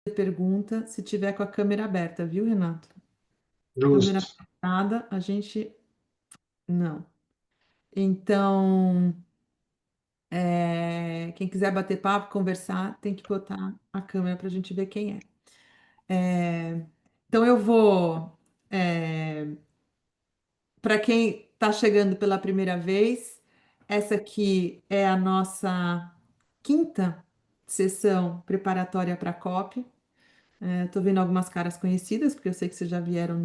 pergunta se tiver com a câmera aberta, viu, Renato? Câmera Justo. fechada, a gente não. Então, quem quiser bater papo, conversar, tem que botar a câmera para a gente ver quem é. Então, eu vou. Para quem está chegando pela primeira vez, essa aqui é a nossa quinta sessão preparatória para a COP. Estou vendo algumas caras conhecidas, porque eu sei que vocês já vieram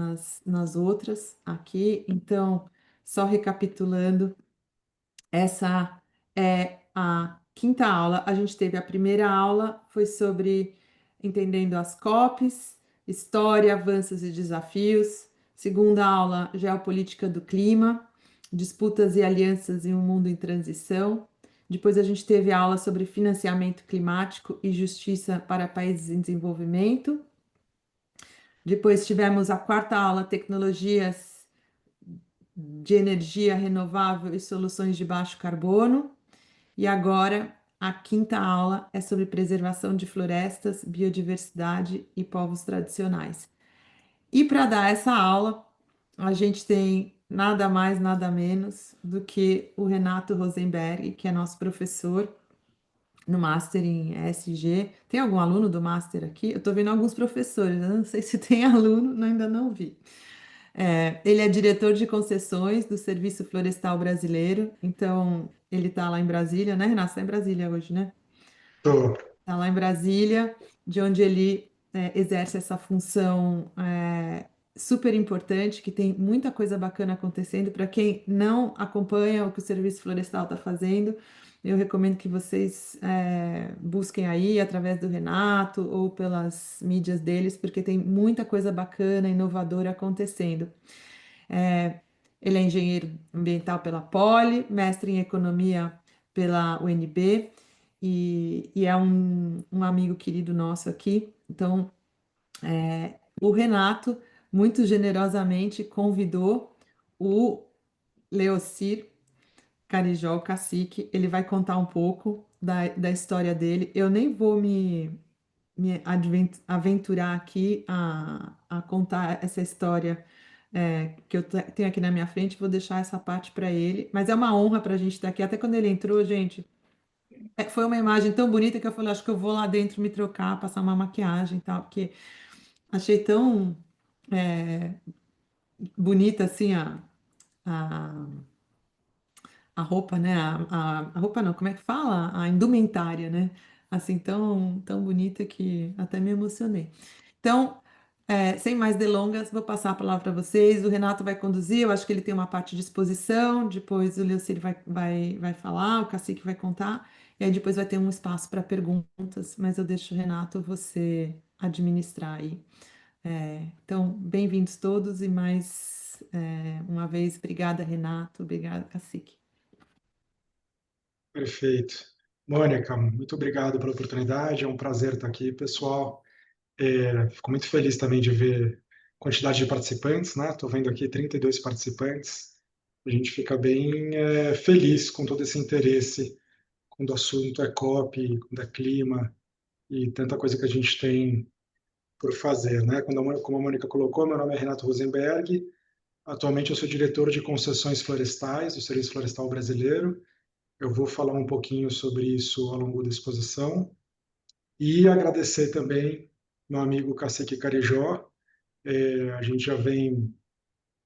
nas outras aqui. Então, só recapitulando, essa é a quinta aula. A gente teve a primeira aula, foi sobre entendendo as COPs, história, avanços e desafios. Segunda aula, geopolítica do clima, disputas e alianças em um mundo em transição. Depois a gente teve a aula sobre financiamento climático e justiça para países em desenvolvimento. Depois tivemos a quarta aula, tecnologias de energia renovável e soluções de baixo carbono. E agora, a quinta aula é sobre preservação de florestas, biodiversidade e povos tradicionais. E para dar essa aula, a gente tem nada mais, nada menos do que o Renato Rosenberg, que é nosso professor no Master em ESG. Tem algum aluno do Master aqui? Eu estou vendo alguns professores, eu não sei se tem aluno, ainda não vi. Ele é diretor de concessões do Serviço Florestal Brasileiro, então ele está lá em Brasília, né, Renato? Está em Brasília hoje, né? Tô. Está lá em Brasília, de onde ele exerce essa função super importante, que tem muita coisa bacana acontecendo. Para quem não acompanha o que o Serviço Florestal está fazendo, eu recomendo que vocês busquem aí através do Renato ou pelas mídias deles, porque tem muita coisa bacana, inovadora acontecendo. É, Ele é engenheiro ambiental pela Poli, mestre em economia pela UNB e é um amigo querido nosso aqui. Então, o Renato, muito generosamente, convidou o Leocir Carijó, o cacique. Ele vai contar um pouco da história dele. Eu nem vou me aventurar aqui a contar essa história que eu tenho aqui na minha frente, vou deixar essa parte para ele. Mas é uma honra para a gente estar aqui. Até quando ele entrou, gente, foi uma imagem tão bonita que eu falei, acho que eu vou lá dentro me trocar, passar uma maquiagem e tal, porque achei tão bonita assim a, a roupa, né? A roupa não, como é que fala? A indumentária, né? Assim, tão bonita que até me emocionei. Então, sem mais delongas, vou passar a palavra para vocês. O Renato vai conduzir, eu acho que ele tem uma parte de exposição, depois o Leocir vai falar, o Cacique vai contar, e aí depois vai ter um espaço para perguntas, mas eu deixo o Renato você administrar aí. Então, bem-vindos todos e mais uma vez, obrigada, Renato, obrigada, Cacique. Perfeito. Mônica, muito obrigado pela oportunidade. É um prazer estar aqui, pessoal. Fico muito feliz também de ver a quantidade de participantes, né? Estou vendo aqui 32 participantes. A gente fica bem feliz com todo esse interesse quando o assunto é COP, quando é clima e tanta coisa que a gente tem por fazer, né? Como a Mônica colocou, meu nome é Renato Rosenberg. Atualmente eu sou diretor de concessões florestais do Serviço Florestal Brasileiro. Eu vou falar um pouquinho sobre isso ao longo da exposição e agradecer também meu amigo Cacique Carijó. A gente já vem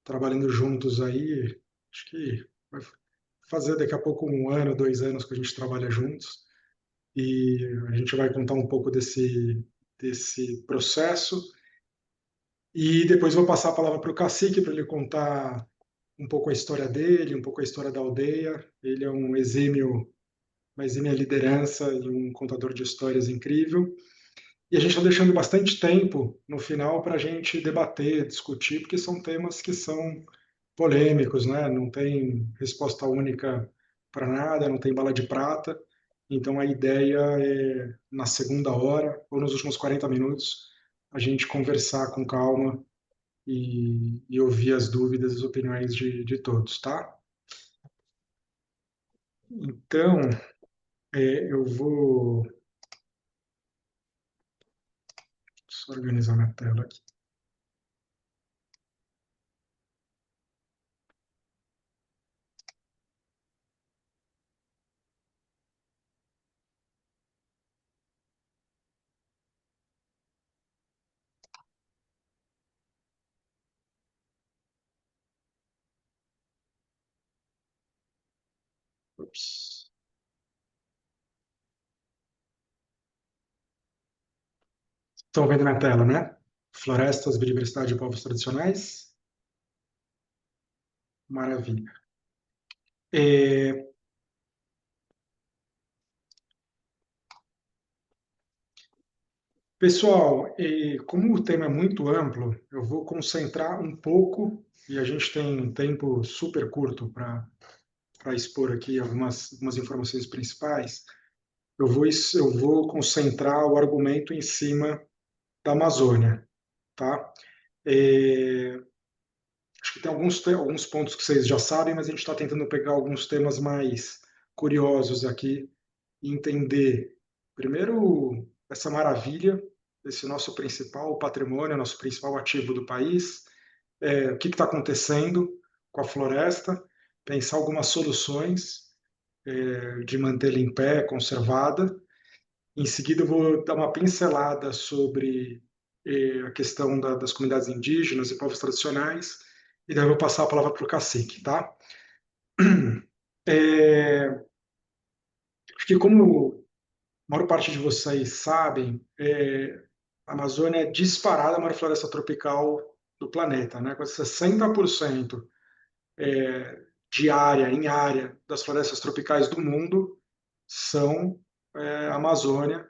trabalhando juntos aí, acho que vai fazer daqui a pouco um ano, 2 anos que a gente trabalha juntos e a gente vai contar um pouco desse processo e depois vou passar a palavra para o Cacique para ele contar um pouco a história dele, um pouco a história da aldeia. Ele é um exímio mas em minha liderança e um contador de histórias incrível. E a gente está deixando bastante tempo no final para a gente debater, discutir, porque são temas que são polêmicos, né? Não tem resposta única para nada, não tem bala de prata. Então a ideia é, na segunda hora, ou nos últimos 40 minutos, a gente conversar com calma e ouvir as dúvidas e as opiniões de todos, tá? Então, eu vou Só organizar minha tela aqui. Ups. Estão vendo minha tela, né? Florestas, biodiversidade e povos tradicionais. Maravilha. É, pessoal, como o tema é muito amplo, eu vou concentrar um pouco, e a gente tem um tempo super curto para expor aqui algumas informações principais. Eu vou concentrar o argumento em cima da Amazônia, tá? É, acho que tem alguns pontos que vocês já sabem, mas a gente está tentando pegar alguns temas mais curiosos aqui e entender, primeiro, essa maravilha, esse nosso principal patrimônio, nosso principal ativo do país, o que está acontecendo com a floresta, pensar algumas soluções de mantê-la em pé, conservada. Em seguida, eu vou dar uma pincelada sobre a questão das comunidades indígenas e povos tradicionais, e daí eu vou passar a palavra para o cacique, tá? É, acho que como a maior parte de vocês sabem, a Amazônia é disparada a maior floresta tropical do planeta, né? Quase 60% de área, em área, das florestas tropicais do mundo são Amazônia.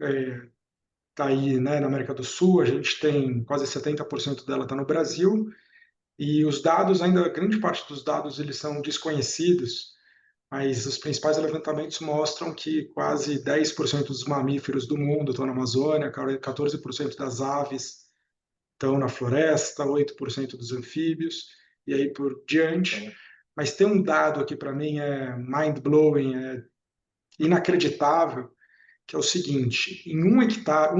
Está aí, né, na América do Sul, a gente tem quase 70% dela está no Brasil, e os dados, ainda grande parte dos dados, eles são desconhecidos, mas os principais levantamentos mostram que quase 10% dos mamíferos do mundo estão na Amazônia, 14% das aves estão na floresta, 8% dos anfíbios, e aí por diante. Mas tem um dado aqui para mim mind-blowing, inacreditável, que é o seguinte: em um hectare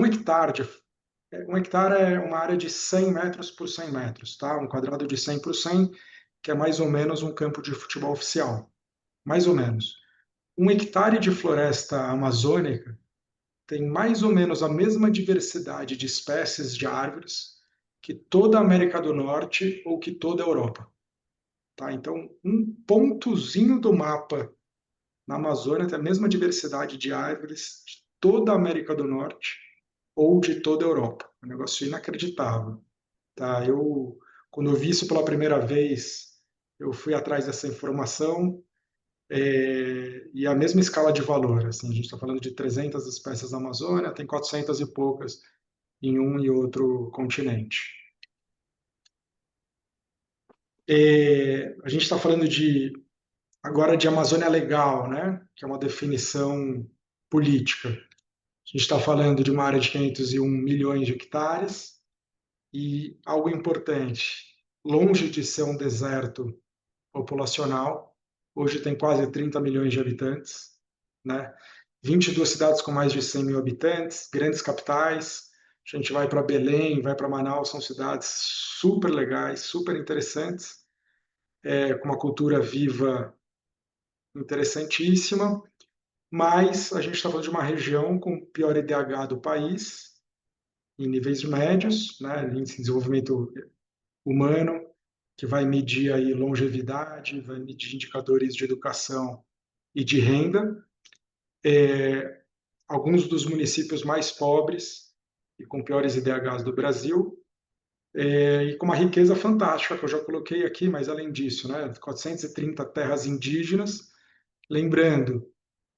é uma área de 100 metros por 100 metros, tá? Um quadrado de 100 por 100, que é mais ou menos um campo de futebol oficial, mais ou menos. Um hectare de floresta amazônica tem mais ou menos a mesma diversidade de espécies de árvores que toda a América do Norte ou que toda a Europa, tá? Então, um pontozinho do mapa na Amazônia tem a mesma diversidade de árvores de toda a América do Norte ou de toda a Europa. É um negócio inacreditável. Tá? Quando eu vi isso pela primeira vez, eu fui atrás dessa informação e a mesma escala de valor. Assim, a gente está falando de 300 espécies na Amazônia, tem 400 e poucas em um e outro continente. A gente está falando agora de Amazônia Legal, né? Que é uma definição política. A gente está falando de uma área de 501 milhões de hectares e algo importante, longe de ser um deserto populacional, hoje tem quase 30 milhões de habitantes, né? 22 cidades com mais de 100 mil habitantes, grandes capitais. A gente vai para Belém, vai para Manaus, são cidades super legais, super interessantes, com uma cultura viva interessantíssima, mas a gente está falando de uma região com o pior IDH do país, em níveis médios, né, índice de desenvolvimento humano, que vai medir aí longevidade, vai medir indicadores de educação e de renda. Alguns dos municípios mais pobres e com piores IDHs do Brasil, e com uma riqueza fantástica, que eu já coloquei aqui, mas além disso, né, 430 terras indígenas, lembrando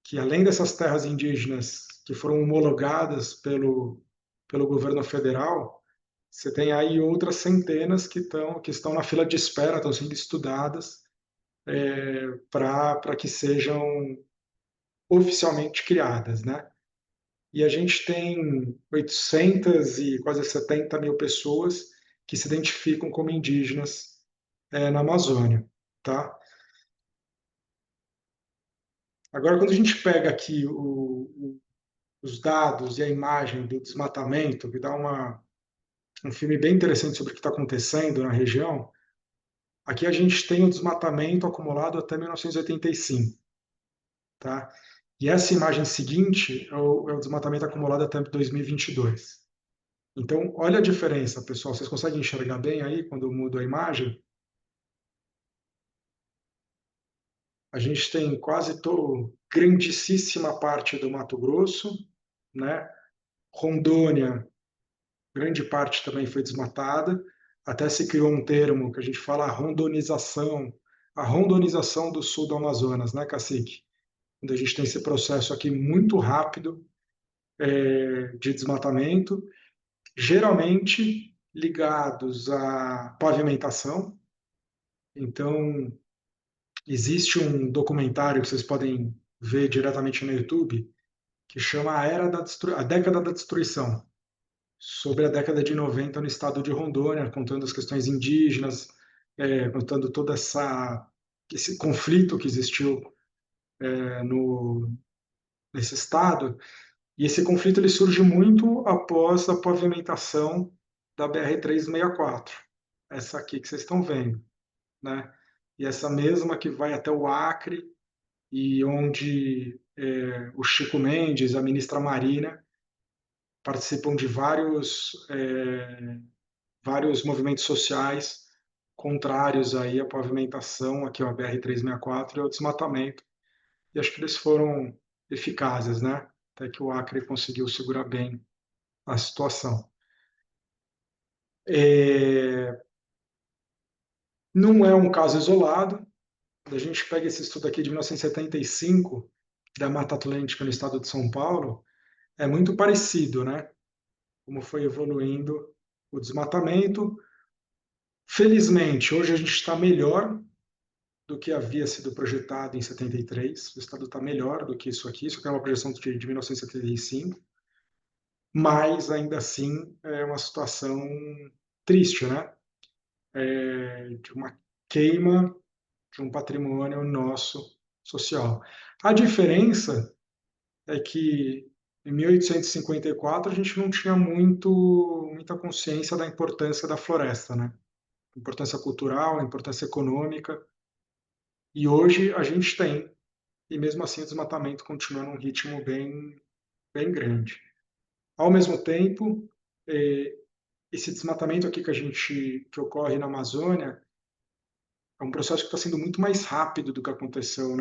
que além dessas terras indígenas que foram homologadas pelo governo federal, você tem aí outras centenas que estão na fila de espera, estão sendo estudadas para que sejam oficialmente criadas, né? E a gente tem 800 e quase 70 mil pessoas que se identificam como indígenas na Amazônia, tá? Agora, quando a gente pega aqui os dados e a imagem do desmatamento, que dá um filme bem interessante sobre o que está acontecendo na região. Aqui a gente tem o desmatamento acumulado até 1985, tá? E essa imagem seguinte é o desmatamento acumulado até 2022. Então, olha a diferença, pessoal. Vocês conseguem enxergar bem aí quando eu mudo a imagem? A gente tem grandíssima parte do Mato Grosso, né? Rondônia, grande parte também foi desmatada. Até se criou um termo que a gente fala a rondonização do sul do Amazonas, né, Cacique? Onde a gente tem esse processo aqui muito rápido de desmatamento, geralmente ligados à pavimentação. Então, existe um documentário que vocês podem ver diretamente no YouTube que chama a Década da Destruição, sobre a década de 90 no estado de Rondônia, contando as questões indígenas, contando esse conflito que existiu nesse estado. E esse conflito ele surge muito após a pavimentação da BR-364, essa aqui que vocês estão vendo, né? E essa mesma que vai até o Acre e onde o Chico Mendes, a ministra Marina, participam de vários movimentos sociais contrários aí à pavimentação, aqui ó, a BR-364 e ao desmatamento. E acho que eles foram eficazes, né? Até que o Acre conseguiu segurar bem a situação. Não é um caso isolado. Quando a gente pega esse estudo aqui de 1975, da Mata Atlântica no estado de São Paulo, é muito parecido, né? Como foi evoluindo o desmatamento. Felizmente, hoje a gente está melhor do que havia sido projetado em 73. O estado está melhor do que isso aqui. Isso aqui é uma projeção de 1975. Mas, ainda assim, é uma situação triste, né? De uma queima de um patrimônio nosso social. A diferença é que em 1854 a gente não tinha muita consciência da importância da floresta, né? Importância cultural, importância econômica. E hoje a gente tem, e mesmo assim o desmatamento continua num ritmo bem grande. Ao mesmo tempo, esse desmatamento aqui que ocorre na Amazônia é um processo que está sendo muito mais rápido do que aconteceu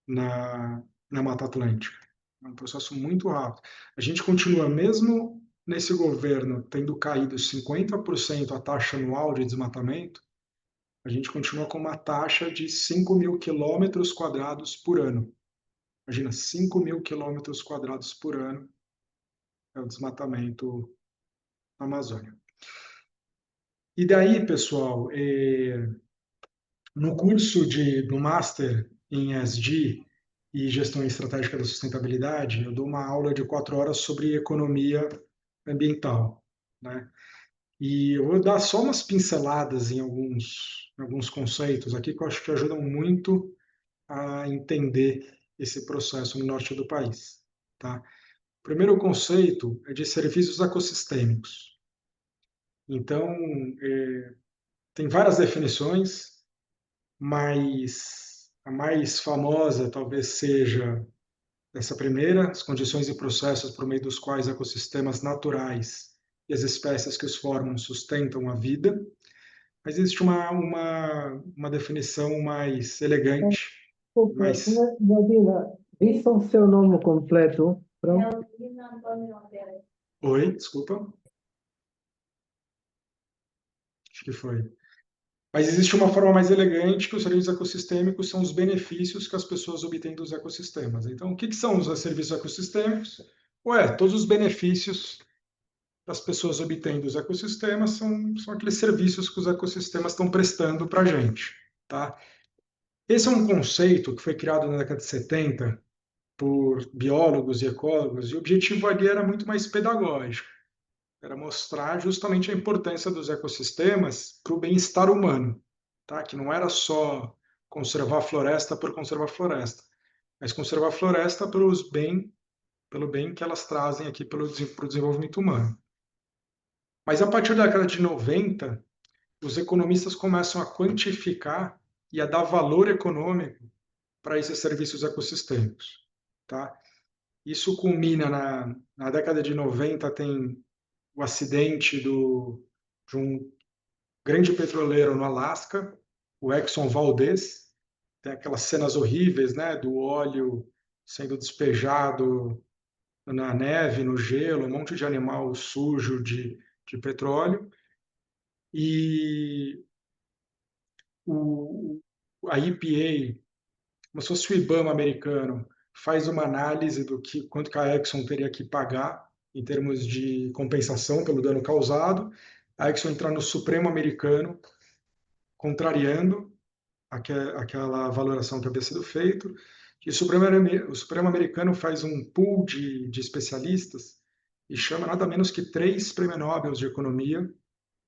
na Mata Atlântica. É um processo muito rápido. A gente continua, mesmo nesse governo tendo caído 50% a taxa anual de desmatamento, a gente continua com uma taxa de 5.000 quilômetros quadrados por ano. Imagina, 5.000 quilômetros quadrados por ano é o desmatamento na Amazônia. E daí, pessoal, no curso do Master em ESG e Gestão Estratégica da Sustentabilidade, eu dou uma aula de 4 horas sobre economia ambiental, né? E eu vou dar só umas pinceladas em alguns conceitos aqui que eu acho que ajudam muito a entender esse processo no norte do país, tá? O primeiro conceito é de serviços ecossistêmicos. Então, tem várias definições, mas a mais famosa talvez seja essa primeira, as condições e processos por meio dos quais ecossistemas naturais e as espécies que os formam sustentam a vida. Mas existe uma definição mais elegante, Desculpa, mais... Nadina, diz o seu nome completo. Pronto. Oi, desculpa. Acho que foi. Mas existe uma forma mais elegante que os serviços ecossistêmicos são os benefícios que as pessoas obtêm dos ecossistemas. Então, o que são os serviços ecossistêmicos? Ué, todos os benefícios que as pessoas obtêm dos ecossistemas são aqueles serviços que os ecossistemas estão prestando para a gente, tá? Esse é um conceito que foi criado na década de 70 por biólogos e ecólogos, e o objetivo ali era muito mais pedagógico, era mostrar justamente a importância dos ecossistemas para o bem-estar humano, tá? Que não era só conservar a floresta por conservar a floresta, mas conservar a floresta para os bem pelo bem que elas trazem aqui para o desenvolvimento humano. Mas a partir da década de 90, os economistas começam a quantificar e a dar valor econômico para esses serviços ecossistêmicos. Tá? Isso culmina na década de 90, tem o acidente de um grande petroleiro no Alasca, o Exxon Valdez. Tem aquelas cenas horríveis, né, do óleo sendo despejado na neve, no gelo, um monte de animal sujo de petróleo. E a EPA, como se fosse o IBAMA americano, faz uma análise do quanto que a Exxon teria que pagar em termos de compensação pelo dano causado. A Exxon entra no Supremo americano, contrariando aquela valoração que havia sido feita. E o Supremo americano faz um pool de especialistas e chama nada menos que 3 prêmios Nobel de economia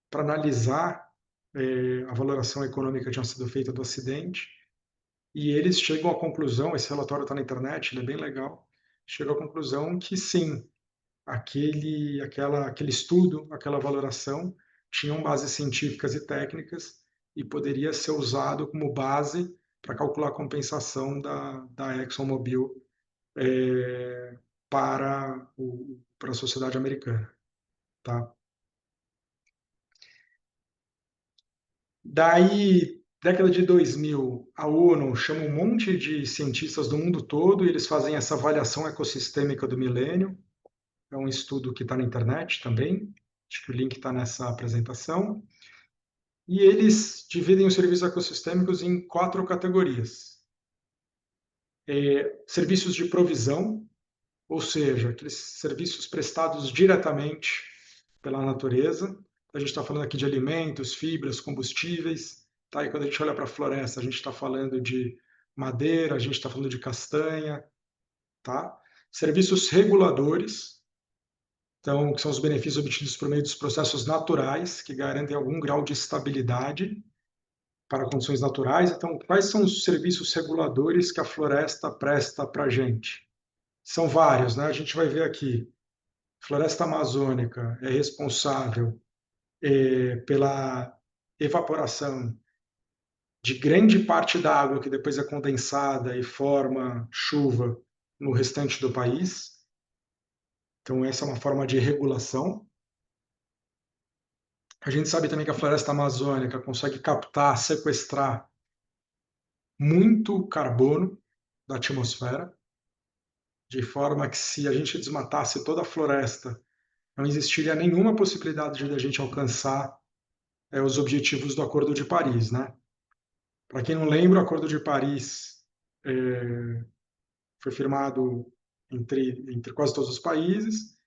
para analisar a valoração econômica que tinha sido feita do acidente. E eles chegam à conclusão, esse relatório está na internet, ele é bem legal, chegam à conclusão que sim, aquele estudo, aquela valoração, tinham bases científicas e técnicas e poderia ser usado como base para calcular a compensação da ExxonMobil para a sociedade americana. Tá? Daí, década de 2000, a ONU chama um monte de cientistas do mundo todo e eles fazem essa avaliação ecossistêmica do milênio. É um estudo que está na internet também. Acho que o link está nessa apresentação. E eles dividem os serviços ecossistêmicos em 4 categorias. Serviços de provisão, ou seja, aqueles serviços prestados diretamente pela natureza. A gente está falando aqui de alimentos, fibras, combustíveis. Tá? E quando a gente olha para a floresta, a gente está falando de madeira, a gente está falando de castanha. Tá? Serviços reguladores, então, que são os benefícios obtidos por meio dos processos naturais, que garantem algum grau de estabilidade para condições naturais. Então, quais são os serviços reguladores que a floresta presta para a gente? São vários, né? A gente vai ver aqui. A floresta amazônica é responsável pela evaporação de grande parte da água que depois é condensada e forma chuva no restante do país. Então, essa é uma forma de regulação. A gente sabe também que a floresta amazônica consegue captar, sequestrar muito carbono da atmosfera, de forma que se a gente desmatasse toda a floresta, não existiria nenhuma possibilidade de a gente alcançar os objetivos do Acordo de Paris, né? Para quem não lembra, o Acordo de Paris foi firmado entre quase todos os países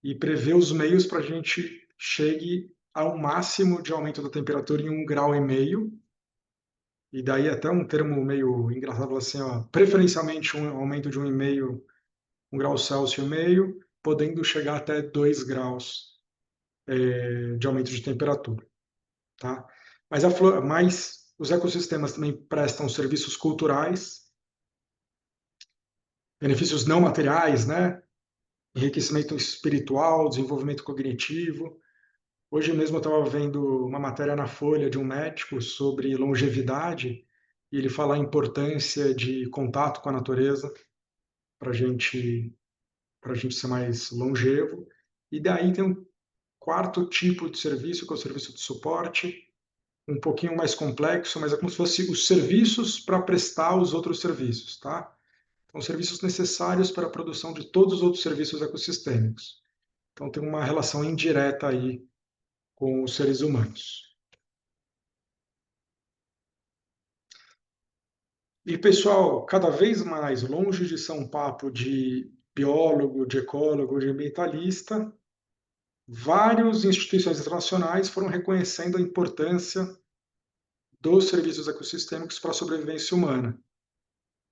e prevê os meios para a gente chegue ao máximo de aumento da temperatura em 1,5 grau. E daí até um termo meio engraçado, assim, ó, preferencialmente um aumento de 1,5, 1 grau Celsius e meio, podendo chegar até 2 graus de aumento de temperatura. Tá? Mas os ecossistemas também prestam serviços culturais, benefícios não materiais, né? Enriquecimento espiritual, desenvolvimento cognitivo. Hoje mesmo eu estava vendo uma matéria na Folha de um médico sobre longevidade e ele fala a importância de contato com a natureza para a gente ser mais longevo. E daí tem um 4º tipo de serviço, que é o serviço de suporte, um pouquinho mais complexo, mas é como se fosse os serviços para prestar os outros serviços, tá? São serviços necessários para a produção de todos os outros serviços ecossistêmicos. Então tem uma relação indireta aí com os seres humanos. E, pessoal, cada vez mais, longe de ser um papo de biólogo, de ecólogo, de ambientalista, várias instituições internacionais foram reconhecendo a importância dos serviços ecossistêmicos para a sobrevivência humana.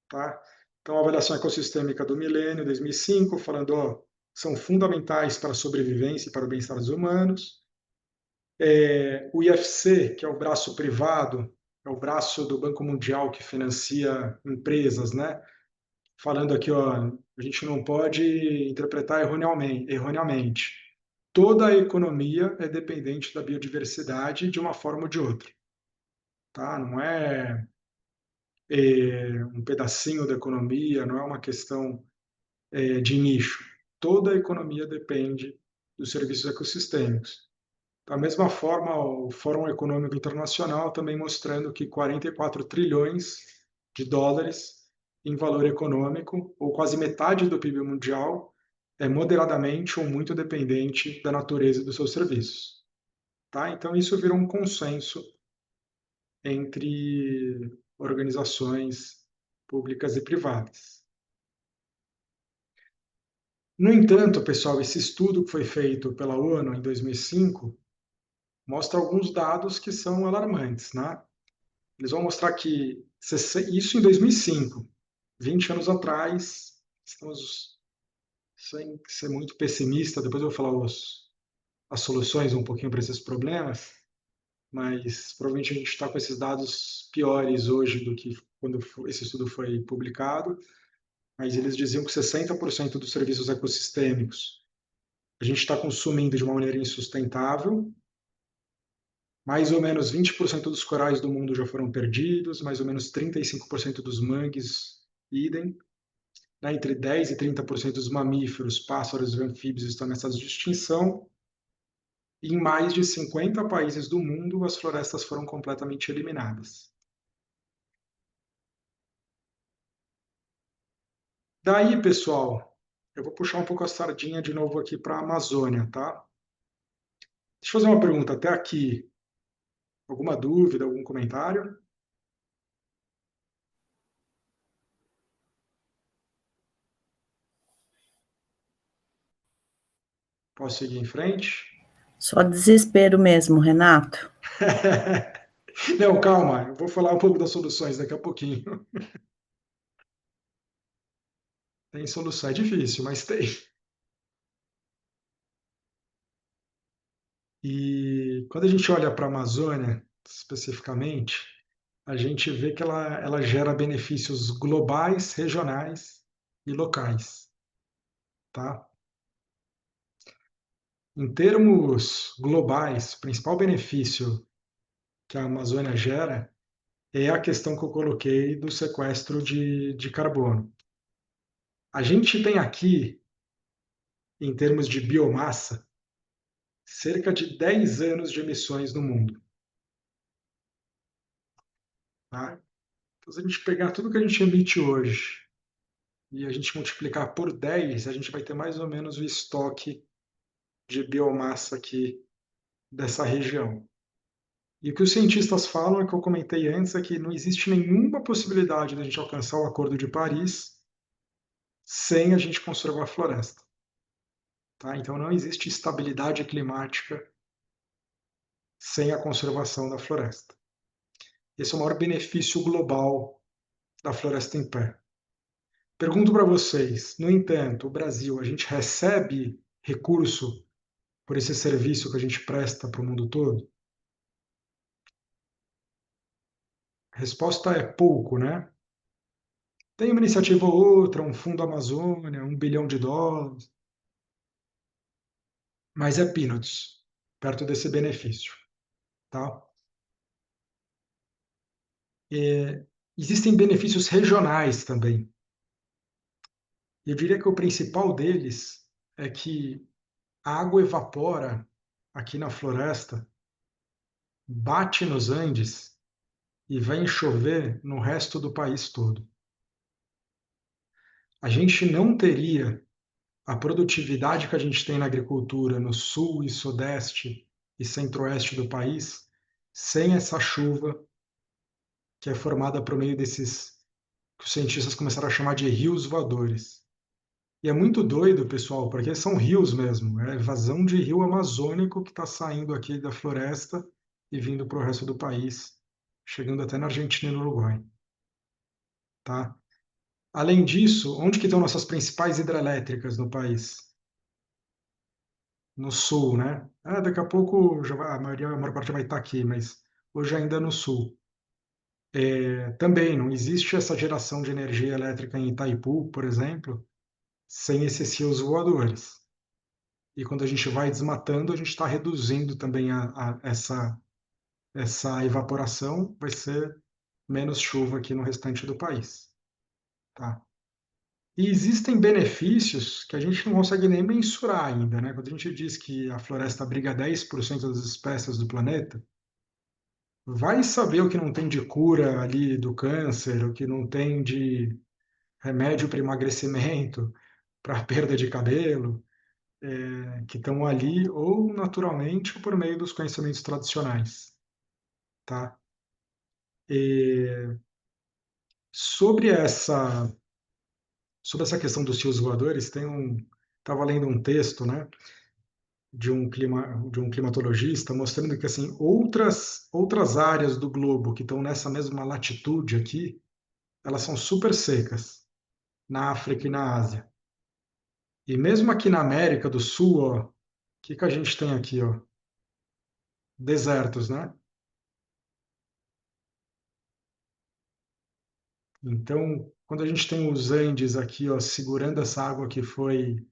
Tá? Então, a avaliação ecossistêmica do milênio, 2005, falando ó, são fundamentais para a sobrevivência e para o bem-estar dos humanos. O IFC, que é o braço privado, é o braço do Banco Mundial que financia empresas, né? Falando aqui, ó, a gente não pode interpretar erroneamente. Toda a economia é dependente da biodiversidade de uma forma ou de outra, tá? Não é, um pedacinho da economia, não é uma questão de nicho. Toda a economia depende dos serviços ecossistêmicos. Da mesma forma, o Fórum Econômico Internacional também mostrando que 44 trilhões de dólares em valor econômico, ou quase metade do PIB mundial, é moderadamente ou muito dependente da natureza dos seus serviços. Tá? Então, isso virou um consenso entre organizações públicas e privadas. No entanto, pessoal, esse estudo que foi feito pela ONU em 2005 mostra alguns dados que são alarmantes, né? Eles vão mostrar que isso em 2005, 20 anos atrás, estamos sem ser muito pessimista, depois eu vou falar as soluções um pouquinho para esses problemas, mas provavelmente a gente está com esses dados piores hoje do que quando esse estudo foi publicado, mas eles diziam que 60% dos serviços ecossistêmicos a gente está consumindo de uma maneira insustentável. Mais ou menos 20% dos corais do mundo já foram perdidos, mais ou menos 35% dos mangues, idem. Né, entre 10% e 30% dos mamíferos, pássaros e anfíbios estão em estado de extinção. E em mais de 50 países do mundo, as florestas foram completamente eliminadas. Daí, pessoal, eu vou puxar um pouco a sardinha de novo aqui para a Amazônia, tá? Deixa eu fazer uma pergunta até aqui. Alguma dúvida, algum comentário? Posso seguir em frente? Só desespero mesmo, Renato. Não, calma, eu vou falar um pouco das soluções daqui a pouquinho. Tem solução, é difícil, mas tem. E quando a gente olha para a Amazônia, especificamente, a gente vê que ela gera benefícios globais, regionais e locais, tá? Em termos globais, o principal benefício que a Amazônia gera é a questão que eu coloquei do sequestro de carbono. A gente tem aqui, em termos de biomassa, cerca de 10 anos de emissões no mundo. Tá? Então, se a gente pegar tudo que a gente emite hoje e a gente multiplicar por 10, a gente vai ter mais ou menos o estoque de biomassa aqui dessa região. E o que os cientistas falam é que eu comentei antes, é que não existe nenhuma possibilidade de a gente alcançar o Acordo de Paris sem a gente conservar a floresta. Tá? Então não existe estabilidade climática sem a conservação da floresta. Esse é o maior benefício global da floresta em pé. Pergunto para vocês, no entanto, o Brasil, a gente recebe recurso por esse serviço que a gente presta para o mundo todo? A resposta é pouco, né? Tem uma iniciativa ou outra, um fundo Amazônia, $1 bilhão, mas é peanuts, perto desse benefício, tá? Existem benefícios regionais também. Eu diria que o principal deles é que a água evapora aqui na floresta, bate nos Andes e vem chover no resto do país todo. A gente não teria a produtividade que a gente tem na agricultura no sul e sudeste e centro-oeste do país sem essa chuva que é formada por meio desses que os cientistas começaram a chamar de rios voadores. E é muito doido, pessoal, porque são rios mesmo. É vazão de rio amazônico que está saindo aqui da floresta e vindo para o resto do país, chegando até na Argentina e no Uruguai. Tá? Além disso, onde que estão nossas principais hidrelétricas no país? No sul, né? Daqui a pouco já vai, a maior parte vai estar aqui, mas hoje ainda no sul. Também não existe essa geração de energia elétrica em Itaipu, por exemplo, sem esses rios voadores. E quando a gente vai desmatando, a gente está reduzindo também essa evaporação, vai ser menos chuva aqui no restante do país. Tá? E existem benefícios que a gente não consegue nem mensurar ainda, né? Quando a gente diz que a floresta abriga 10% das espécies do planeta, vai saber o que não tem de cura ali do câncer, o que não tem de remédio para emagrecimento, para perda de cabelo, que estão ali ou naturalmente ou por meio dos conhecimentos tradicionais, tá? E sobre essa questão dos rios voadores, estava lendo um texto, né, de um climatologista mostrando que assim outras áreas do globo que estão nessa mesma latitude aqui, elas são super secas, na África e na Ásia. E mesmo aqui na América do Sul, ó, o que a gente tem aqui, ó? Desertos, né? Então, quando a gente tem os Andes aqui, ó, segurando essa água que foi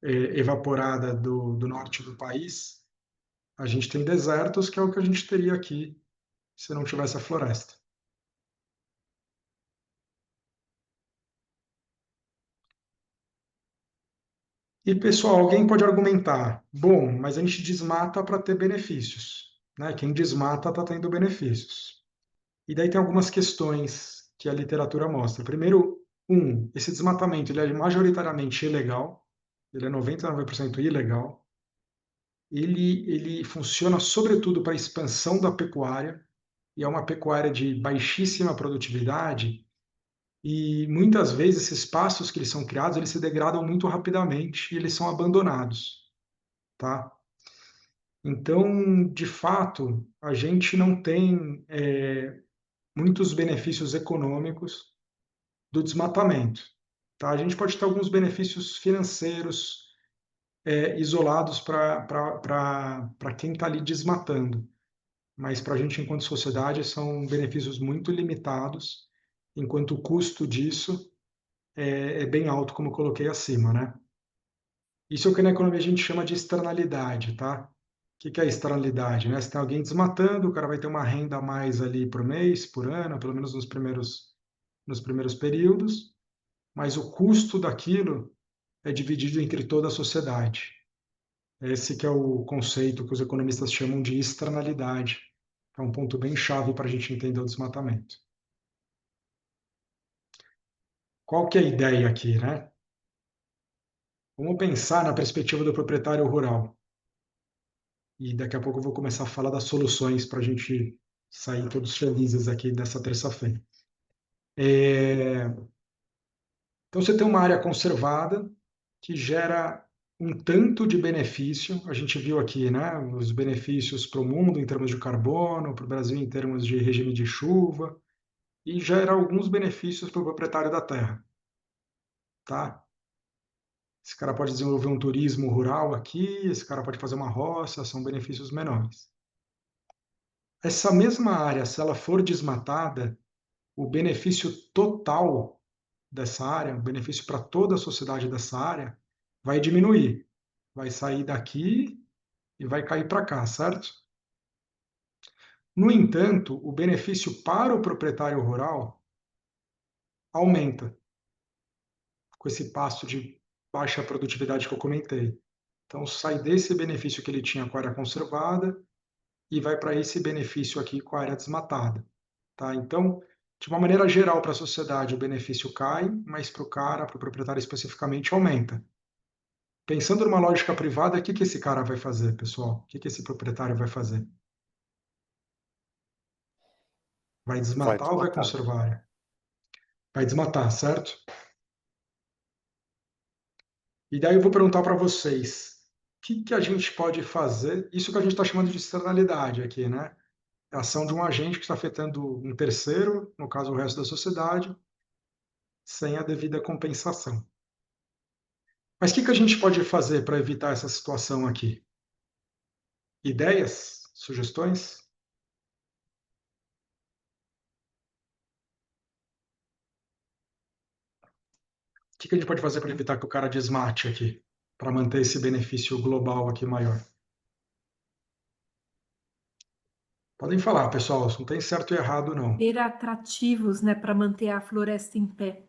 evaporada do norte do país, a gente tem desertos, que é o que a gente teria aqui se não tivesse a floresta. E, pessoal, alguém pode argumentar, bom, mas a gente desmata para ter benefícios, né? Quem desmata está tendo benefícios. E daí tem algumas questões que a literatura mostra. Primeiro, esse desmatamento ele é majoritariamente ilegal, ele é 99% ilegal. Ele funciona sobretudo para a expansão da pecuária, e é uma pecuária de baixíssima produtividade, e muitas vezes esses pastos que eles são criados, eles se degradam muito rapidamente e eles são abandonados, tá? Então, de fato, a gente não tem muitos benefícios econômicos do desmatamento, tá? A gente pode ter alguns benefícios financeiros isolados para quem está ali desmatando, mas para a gente, enquanto sociedade, são benefícios muito limitados, enquanto o custo disso é bem alto, como eu coloquei acima, né? Isso é o que na economia a gente chama de externalidade, tá? O que é externalidade, né? Se tem alguém desmatando, o cara vai ter uma renda a mais ali por mês, por ano, pelo menos nos primeiros períodos, mas o custo daquilo é dividido entre toda a sociedade. Esse que é o conceito que os economistas chamam de externalidade. É um ponto bem chave para a gente entender o desmatamento. Qual que é a ideia aqui, né? Vamos pensar na perspectiva do proprietário rural. E daqui a pouco eu vou começar a falar das soluções para a gente sair todos felizes aqui dessa terça-feira. Então, você tem uma área conservada que gera um tanto de benefício. A gente viu aqui, né, os benefícios para o mundo em termos de carbono, para o Brasil em termos de regime de chuva, e gera alguns benefícios para o proprietário da terra, tá? Esse cara pode desenvolver um turismo rural aqui, esse cara pode fazer uma roça, são benefícios menores. Essa mesma área, se ela for desmatada, o benefício total dessa área, o benefício para toda a sociedade dessa área, vai diminuir. Vai sair daqui e vai cair para cá, certo? No entanto, o benefício para o proprietário rural aumenta com esse passo de baixa produtividade que eu comentei. Então, sai desse benefício que ele tinha com a área conservada e vai para esse benefício aqui com a área desmatada. Tá? Então, de uma maneira geral para a sociedade, o benefício cai, mas para o cara, para o proprietário especificamente, aumenta. Pensando numa lógica privada, o que esse cara vai fazer, pessoal? O que esse proprietário vai fazer? Vai Vai desmatar ou vai desmatar. conservar a área? Vai desmatar, certo? E daí eu vou perguntar para vocês, o que a gente pode fazer? Isso que a gente está chamando de externalidade aqui, né? É a ação de um agente que está afetando um terceiro, no caso o resto da sociedade, sem a devida compensação. Mas o que a gente pode fazer para evitar essa situação aqui? Ideias? Sugestões? que a gente pode fazer para evitar que o cara desmate aqui, para manter esse benefício global aqui maior? Podem falar, pessoal, não tem certo e errado, não. Ter atrativos, né, para manter a floresta em pé.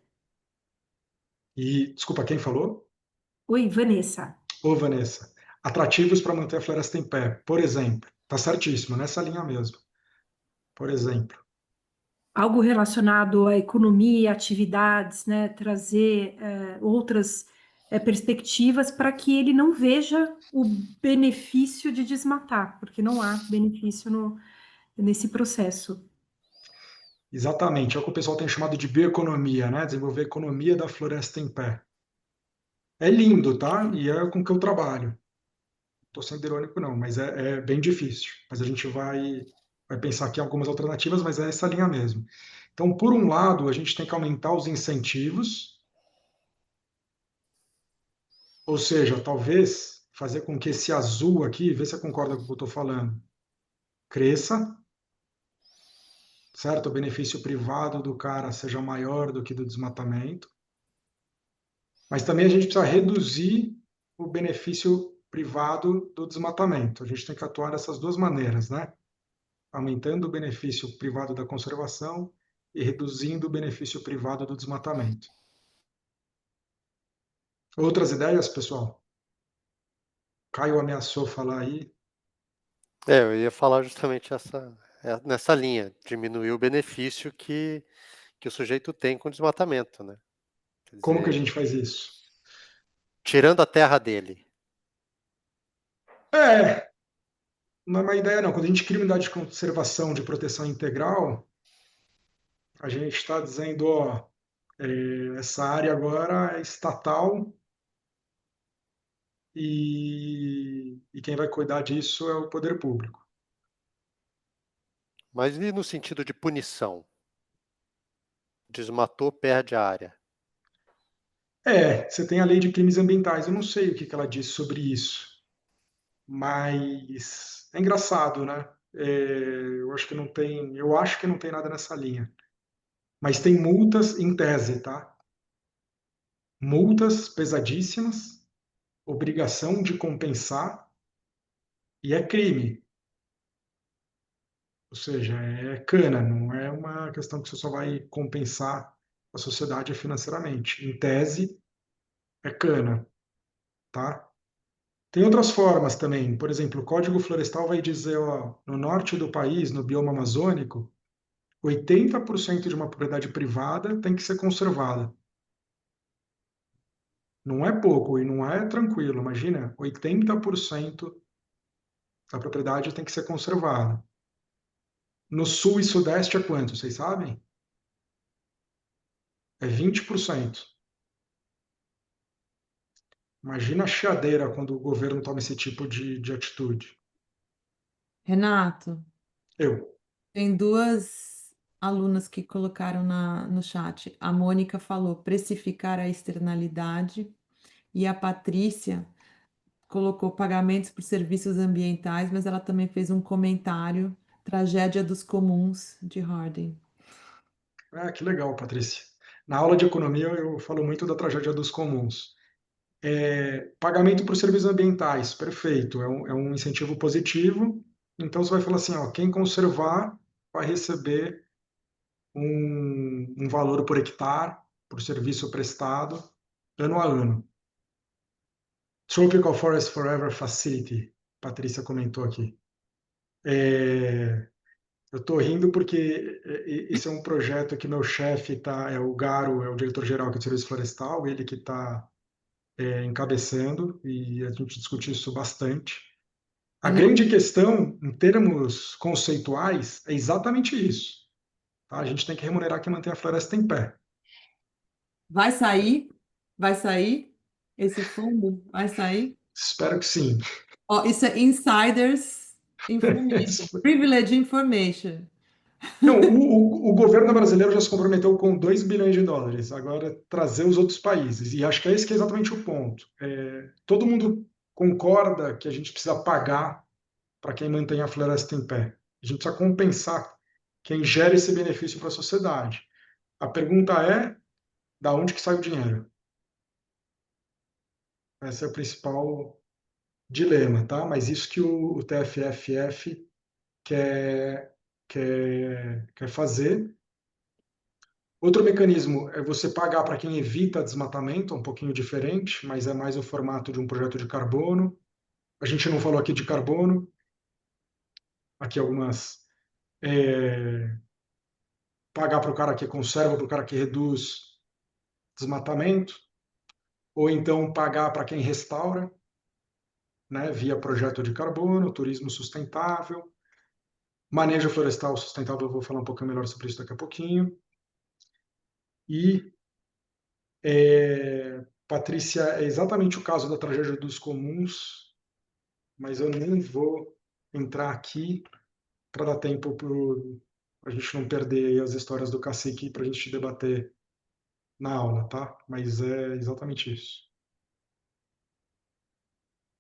E, desculpa, quem falou? Oi, Vanessa. Ô, Vanessa, atrativos para manter a floresta em pé, por exemplo. Tá certíssimo, nessa linha mesmo. Por exemplo. Algo relacionado à economia, atividades, né, trazer outras perspectivas para que ele não veja o benefício de desmatar, porque não há benefício nesse processo. Exatamente, é o que o pessoal tem chamado de bioeconomia, né? Desenvolver a economia da floresta em pé. É lindo, tá? E é com que eu trabalho. Estou sendo irônico, não, mas é bem difícil. Mas a gente vai pensar aqui em algumas alternativas, mas é essa linha mesmo. Então, por um lado, a gente tem que aumentar os incentivos, ou seja, talvez fazer com que esse azul aqui, vê se você concorda com o que eu estou falando, cresça, certo? O benefício privado do cara seja maior do que do desmatamento. Mas também a gente precisa reduzir o benefício privado do desmatamento. A gente tem que atuar dessas duas maneiras, né? Aumentando o benefício privado da conservação e reduzindo o benefício privado do desmatamento. Outras ideias, pessoal? Caio ameaçou falar aí. Eu ia falar justamente nessa linha, diminuir o benefício que o sujeito tem com o desmatamento, né? Quer Como que a dizer, gente faz isso? tirando a terra dele. Não é uma ideia não. Quando a gente cria unidade de conservação de proteção integral, a gente está dizendo, ó, essa área agora é estatal e quem vai cuidar disso é o poder público. Mas e no sentido de punição? Desmatou, perde a área. Você tem a lei de crimes ambientais. Eu não sei o que ela diz sobre isso, mas é engraçado, né? Eu acho que não tem nada nessa linha. Mas tem multas em tese, tá? Multas pesadíssimas, obrigação de compensar e é crime. Ou seja, é cana, não é uma questão que você só vai compensar a sociedade financeiramente. Em tese, é cana, tá? Tem outras formas também. Por exemplo, o Código Florestal vai dizer, ó, no norte do país, no bioma amazônico, 80% de uma propriedade privada tem que ser conservada. Não é pouco e não é tranquilo. Imagina, 80% da propriedade tem que ser conservada. No sul e sudeste é quanto? Vocês sabem? É 20%. Imagina a chiadeira quando o governo toma esse tipo de atitude. Renato, Eu. tem duas alunas que colocaram no chat. A Mônica falou precificar a externalidade e a Patrícia colocou pagamentos por serviços ambientais, mas ela também fez um comentário, tragédia dos comuns de Harding. Ah, que legal, Patrícia. Na aula de economia eu falo muito da tragédia dos comuns. Pagamento por serviços ambientais, perfeito, é um incentivo positivo. Então você vai falar assim, ó, quem conservar vai receber um valor por hectare, por serviço prestado, ano a ano. Tropical Forest Forever Facility, Patrícia comentou aqui. Eu estou rindo porque esse é um projeto que meu chefe é o Garo, é o diretor-geral aqui do Serviço Florestal, ele que está encabeçando, e a gente discute isso bastante. A Renato, grande questão, em termos conceituais, é exatamente isso. Tá? A gente tem que remunerar quem mantém a floresta em pé. vai sair? Vai sair? Esse fundo vai sair? Espero que sim. Ó, isso é insiders information, privilege information. Não, o governo brasileiro já se comprometeu com 2 bilhões de dólares, agora trazer os outros países. E acho que é esse que é exatamente o ponto. Todo mundo concorda que a gente precisa pagar para quem mantém a floresta em pé. A gente precisa compensar quem gera esse benefício para a sociedade. A pergunta é, da onde que sai o dinheiro? Esse é o principal dilema, tá? Mas isso que o TFFF quer fazer. Outro mecanismo é você pagar para quem evita desmatamento, um pouquinho diferente, mas é mais o formato de um projeto de carbono. A gente não falou aqui de carbono, aqui algumas. Pagar para o cara que conserva, para o cara que reduz desmatamento, ou então pagar para quem restaura, né, via projeto de carbono, turismo sustentável, manejo florestal sustentável, eu vou falar um pouquinho melhor sobre isso daqui a pouquinho. E, Patrícia, é exatamente o caso da tragédia dos comuns, mas eu nem vou entrar aqui para dar tempo para a gente não perder as histórias do cacique para a gente debater na aula, tá? Mas é exatamente isso.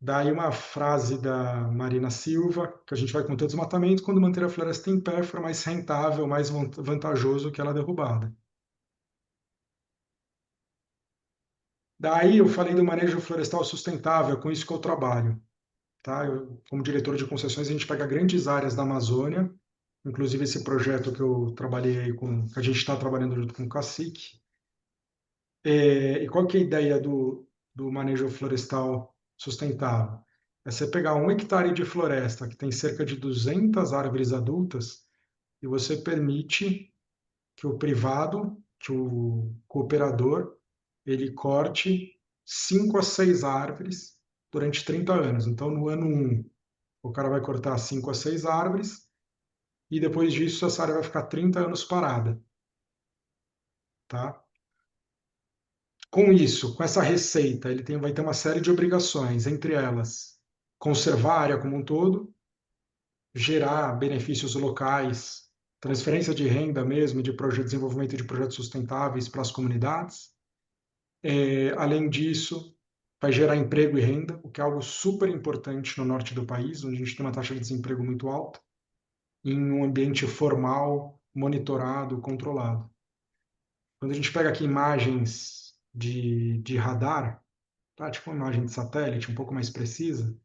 Daí uma frase da Marina Silva, que a gente vai conter o desmatamento quando manter a floresta em pé for mais rentável, mais vantajoso que ela derrubada. Daí eu falei do manejo florestal sustentável, com isso que eu trabalho. Tá? Como diretor de concessões, a gente pega grandes áreas da Amazônia, inclusive esse projeto que eu trabalhei aí que a gente está trabalhando junto com o Cacique. E qual que é a ideia do manejo florestal sustentável? É você pegar 1 hectare de floresta que tem cerca de 200 árvores adultas e você permite que o privado, que o cooperador, ele corte 5 a 6 árvores durante 30 anos. Então, no ano 1, o cara vai cortar 5 a 6 árvores e depois disso essa área vai ficar 30 anos parada. Tá? Com isso, com essa receita, ele vai ter uma série de obrigações, entre elas, conservar a área como um todo, gerar benefícios locais, transferência de renda mesmo, de desenvolvimento de projetos sustentáveis para as comunidades. Além disso, vai gerar emprego e renda, o que é algo super importante no norte do país, onde a gente tem uma taxa de desemprego muito alta, em um ambiente formal, monitorado, controlado. Quando a gente pega aqui imagens de radar, tá? Tipo uma imagem de satélite um pouco mais precisa,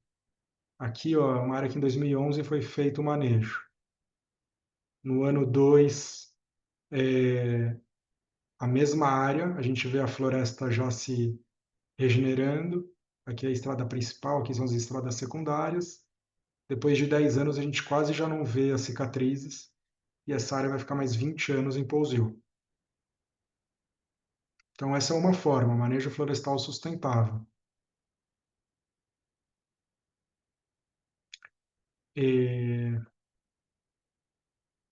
aqui ó, uma área que em 2011 foi feito o manejo. No ano 2, a mesma área, a gente vê a floresta já se regenerando. Aqui é a estrada principal, aqui são as estradas secundárias. Depois de 10 anos, a gente quase já não vê as cicatrizes e essa área vai ficar mais 20 anos em pousio. Então, essa é uma forma, manejo florestal sustentável.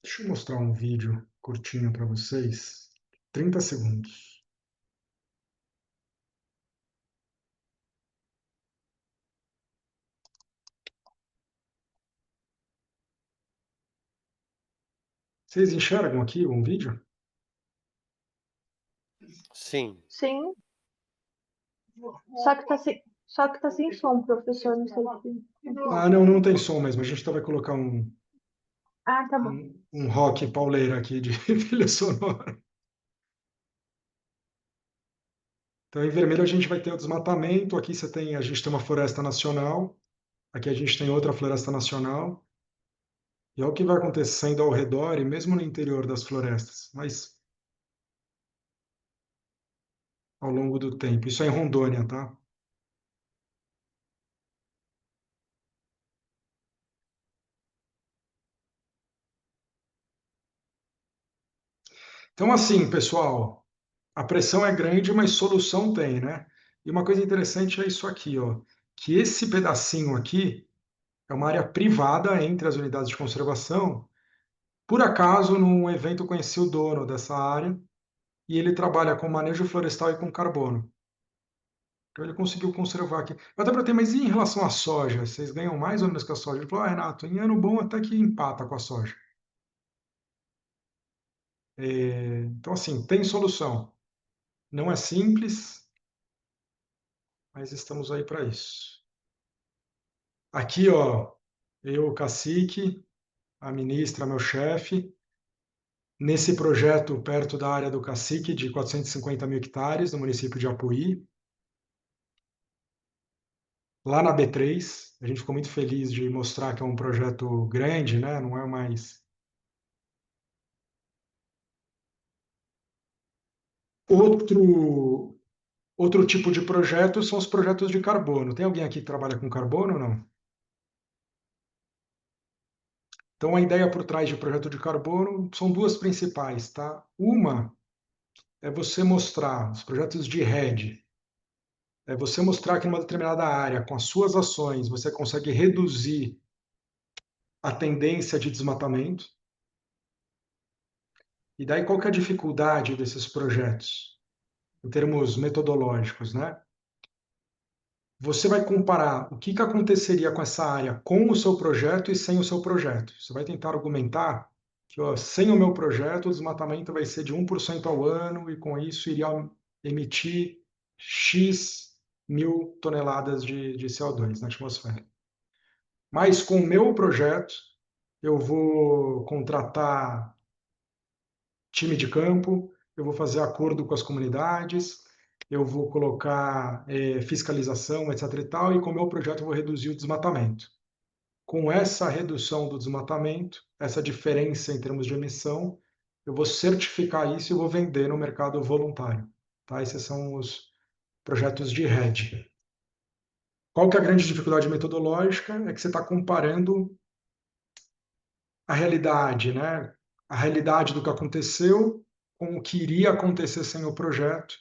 Deixa eu mostrar um vídeo curtinho para vocês. 30 segundos. Vocês enxergam aqui um vídeo? Sim. Sim. Só que tá sem som, professor. Não sei se. Ah, não tem som mesmo. A gente vai colocar Ah, tá bom. um rock pauleira aqui de trilha sonora. Então, em vermelho a gente vai ter o desmatamento. Aqui a gente tem uma floresta nacional. Aqui a gente tem outra floresta nacional. E olha o que vai acontecendo ao redor e mesmo no interior das florestas, mas ao longo do tempo. Isso é em Rondônia, tá? Então, assim, pessoal, a pressão é grande, mas solução tem, né? E uma coisa interessante é isso aqui, ó, que esse pedacinho aqui é uma área privada entre as unidades de conservação. Por acaso, num evento eu conheci o dono dessa área e ele trabalha com manejo florestal e com carbono. Então ele conseguiu conservar aqui. Eu até perguntei, mas e em relação à soja? Vocês ganham mais ou menos que a soja? Ele falou, Renato, em ano bom até que empata com a soja. Então, assim, tem solução. Não é simples, mas estamos aí para isso. Aqui, ó, eu, o cacique, a ministra, meu chefe, nesse projeto perto da área do cacique, de 450 mil hectares, no município de Apuí. lá na B3. A gente ficou muito feliz de mostrar que é um projeto grande, né? Não é mais... Outro tipo de projeto são os projetos de carbono. Tem alguém aqui que trabalha com carbono ou não? Então, a ideia por trás de projeto de carbono são duas principais, tá? Uma é você mostrar, os projetos de RED, é você mostrar que numa determinada área, com as suas ações, você consegue reduzir a tendência de desmatamento. E daí, qual que é a dificuldade desses projetos, em termos metodológicos, né? Você vai comparar o que aconteceria com essa área com o seu projeto e sem o seu projeto. Você vai tentar argumentar que, ó, sem o meu projeto, o desmatamento vai ser de 1% ao ano e, com isso, iria emitir X mil toneladas de CO2 na atmosfera. Mas, com o meu projeto, eu vou contratar time de campo, eu vou fazer acordo com as comunidades, eu vou colocar fiscalização, etc. e tal, e com o meu projeto eu vou reduzir o desmatamento. Com essa redução do desmatamento, essa diferença em termos de emissão, eu vou certificar isso e vou vender no mercado voluntário. Tá? Esses são os projetos de RED. Qual que é a grande dificuldade metodológica? É que você está comparando a realidade, né? A realidade do que aconteceu com o que iria acontecer sem o projeto,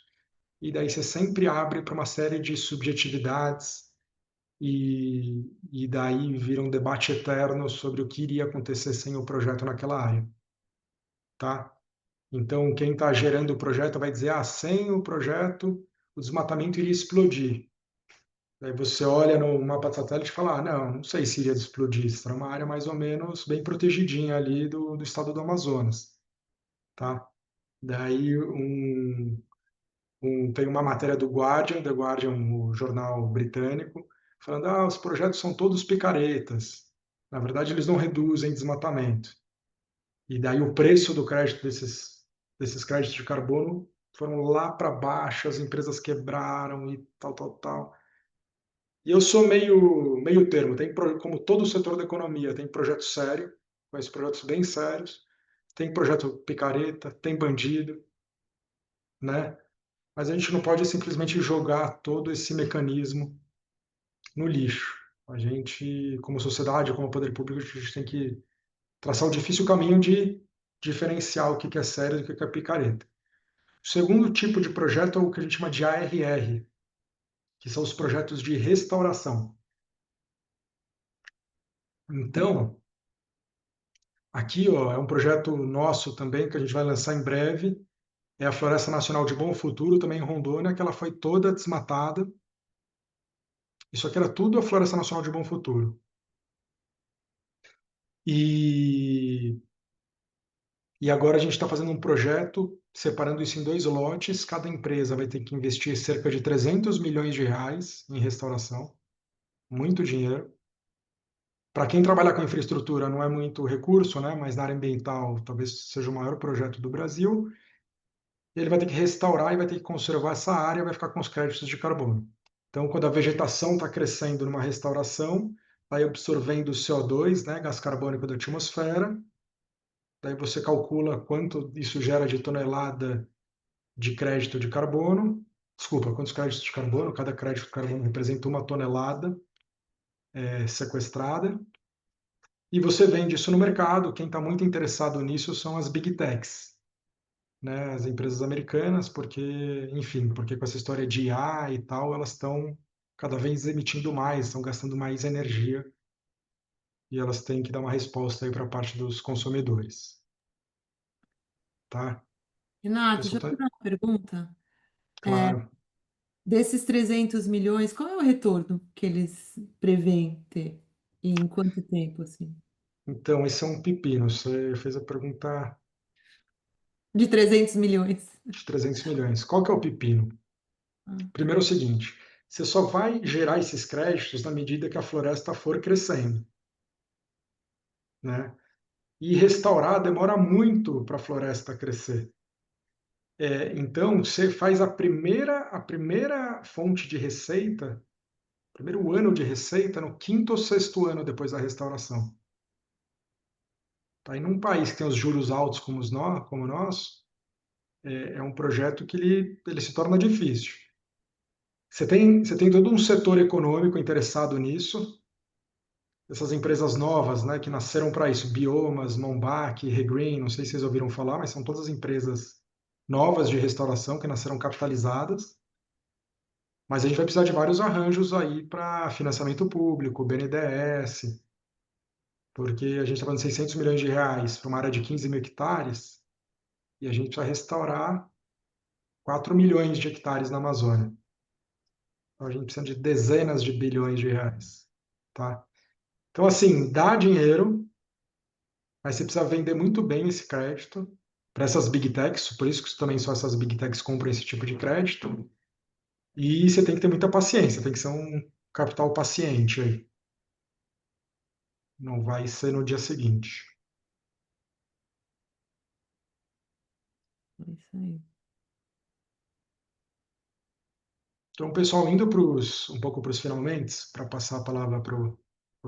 e daí você sempre abre para uma série de subjetividades, e daí vira um debate eterno sobre o que iria acontecer sem o projeto naquela área. Tá? Então, quem está gerando o projeto vai dizer, sem o projeto, o desmatamento iria explodir. Aí você olha no mapa de satélite e fala, não sei se iria explodir, será uma área mais ou menos bem protegidinha ali do estado do Amazonas. Tá? Daí tem uma matéria do Guardian, The Guardian, o jornal britânico, falando, os projetos são todos picaretas. Na verdade, eles não reduzem desmatamento. E daí o preço do crédito desses créditos de carbono foram lá para baixo, as empresas quebraram e tal. E eu sou meio termo. Como todo o setor da economia, tem projeto sério, conheço projetos bem sérios, tem projeto picareta, tem bandido, né? Mas a gente não pode simplesmente jogar todo esse mecanismo no lixo. A gente, como sociedade, como poder público, a gente tem que traçar o difícil caminho de diferenciar o que é sério do que é picareta. O segundo tipo de projeto é o que a gente chama de ARR, que são os projetos de restauração. Então, aqui é um projeto nosso também, que a gente vai lançar em breve, é a Floresta Nacional de Bom Futuro, também em Rondônia, que ela foi toda desmatada. Isso aqui era tudo a Floresta Nacional de Bom Futuro. E agora a gente está fazendo um projeto, separando isso em 2 lotes, cada empresa vai ter que investir cerca de 300 milhões de reais em restauração, muito dinheiro. Para quem trabalha com infraestrutura não é muito recurso, né? Mas na área ambiental talvez seja o maior projeto do Brasil. Ele vai ter que restaurar e vai ter que conservar essa área e vai ficar com os créditos de carbono. Então, quando a vegetação está crescendo numa restauração, vai absorvendo o CO2, né, gás carbônico da atmosfera. Daí você calcula quanto isso gera de tonelada de crédito de carbono. Desculpa, quantos créditos de carbono? Cada crédito de carbono representa 1 tonelada sequestrada. E você vende isso no mercado. Quem está muito interessado nisso são as Big Techs, né? As empresas americanas, porque com essa história de IA e tal, elas estão cada vez emitindo mais, estão gastando mais energia, e elas têm que dar uma resposta aí para a parte dos consumidores. Tá? Renato, Pessoal, deixa eu fazer uma pergunta. claro. Desses 300 milhões, qual é o retorno que eles preveem ter? E em quanto tempo, assim? Então, esse é um pepino. Você fez a pergunta De 300 milhões. de 300 milhões. Qual que é o pepino? Ah, Primeiro é o seguinte, você só vai gerar esses créditos na medida que a floresta for crescendo, né? E restaurar demora muito para a floresta crescer. Então, você faz a primeira fonte de receita Primeiro ano de receita no 5º ou 6º ano depois da restauração. Tá? E num país que tem os juros altos como o nosso, é um projeto que ele se torna difícil. Você tem todo um setor econômico interessado nisso, essas empresas novas, né, que nasceram para isso, Biomas, Mombac, Regreen, não sei se vocês ouviram falar, mas são todas empresas novas de restauração que nasceram capitalizadas. Mas a gente vai precisar de vários arranjos aí para financiamento público, BNDES, porque a gente está falando de 600 milhões de reais para uma área de 15 mil hectares e a gente precisa restaurar 4 milhões de hectares na Amazônia. Então a gente precisa de dezenas de bilhões de reais, tá? Então, assim, dá dinheiro, mas você precisa vender muito bem esse crédito para essas big techs, por isso que também só essas big techs compram esse tipo de crédito. E você tem que ter muita paciência, tem que ser um capital paciente aí. Não vai ser no dia seguinte. É isso aí. Então, pessoal, indo um pouco para os finalmente, para passar a palavra para o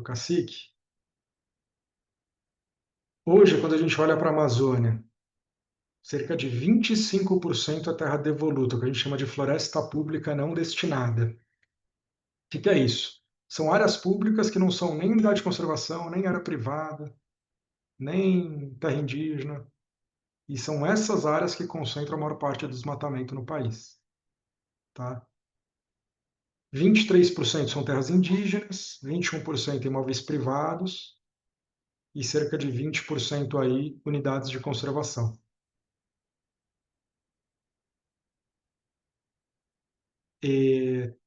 Cacique. Hoje, quando a gente olha para a Amazônia, cerca de 25% é terra devoluta, que a gente chama de floresta pública não destinada. O que é isso? São áreas públicas que não são nem unidade de conservação, nem área privada, nem terra indígena. E são essas áreas que concentram a maior parte do desmatamento no país. Tá? 23% são terras indígenas, 21% imóveis privados e cerca de 20% aí unidades de conservação.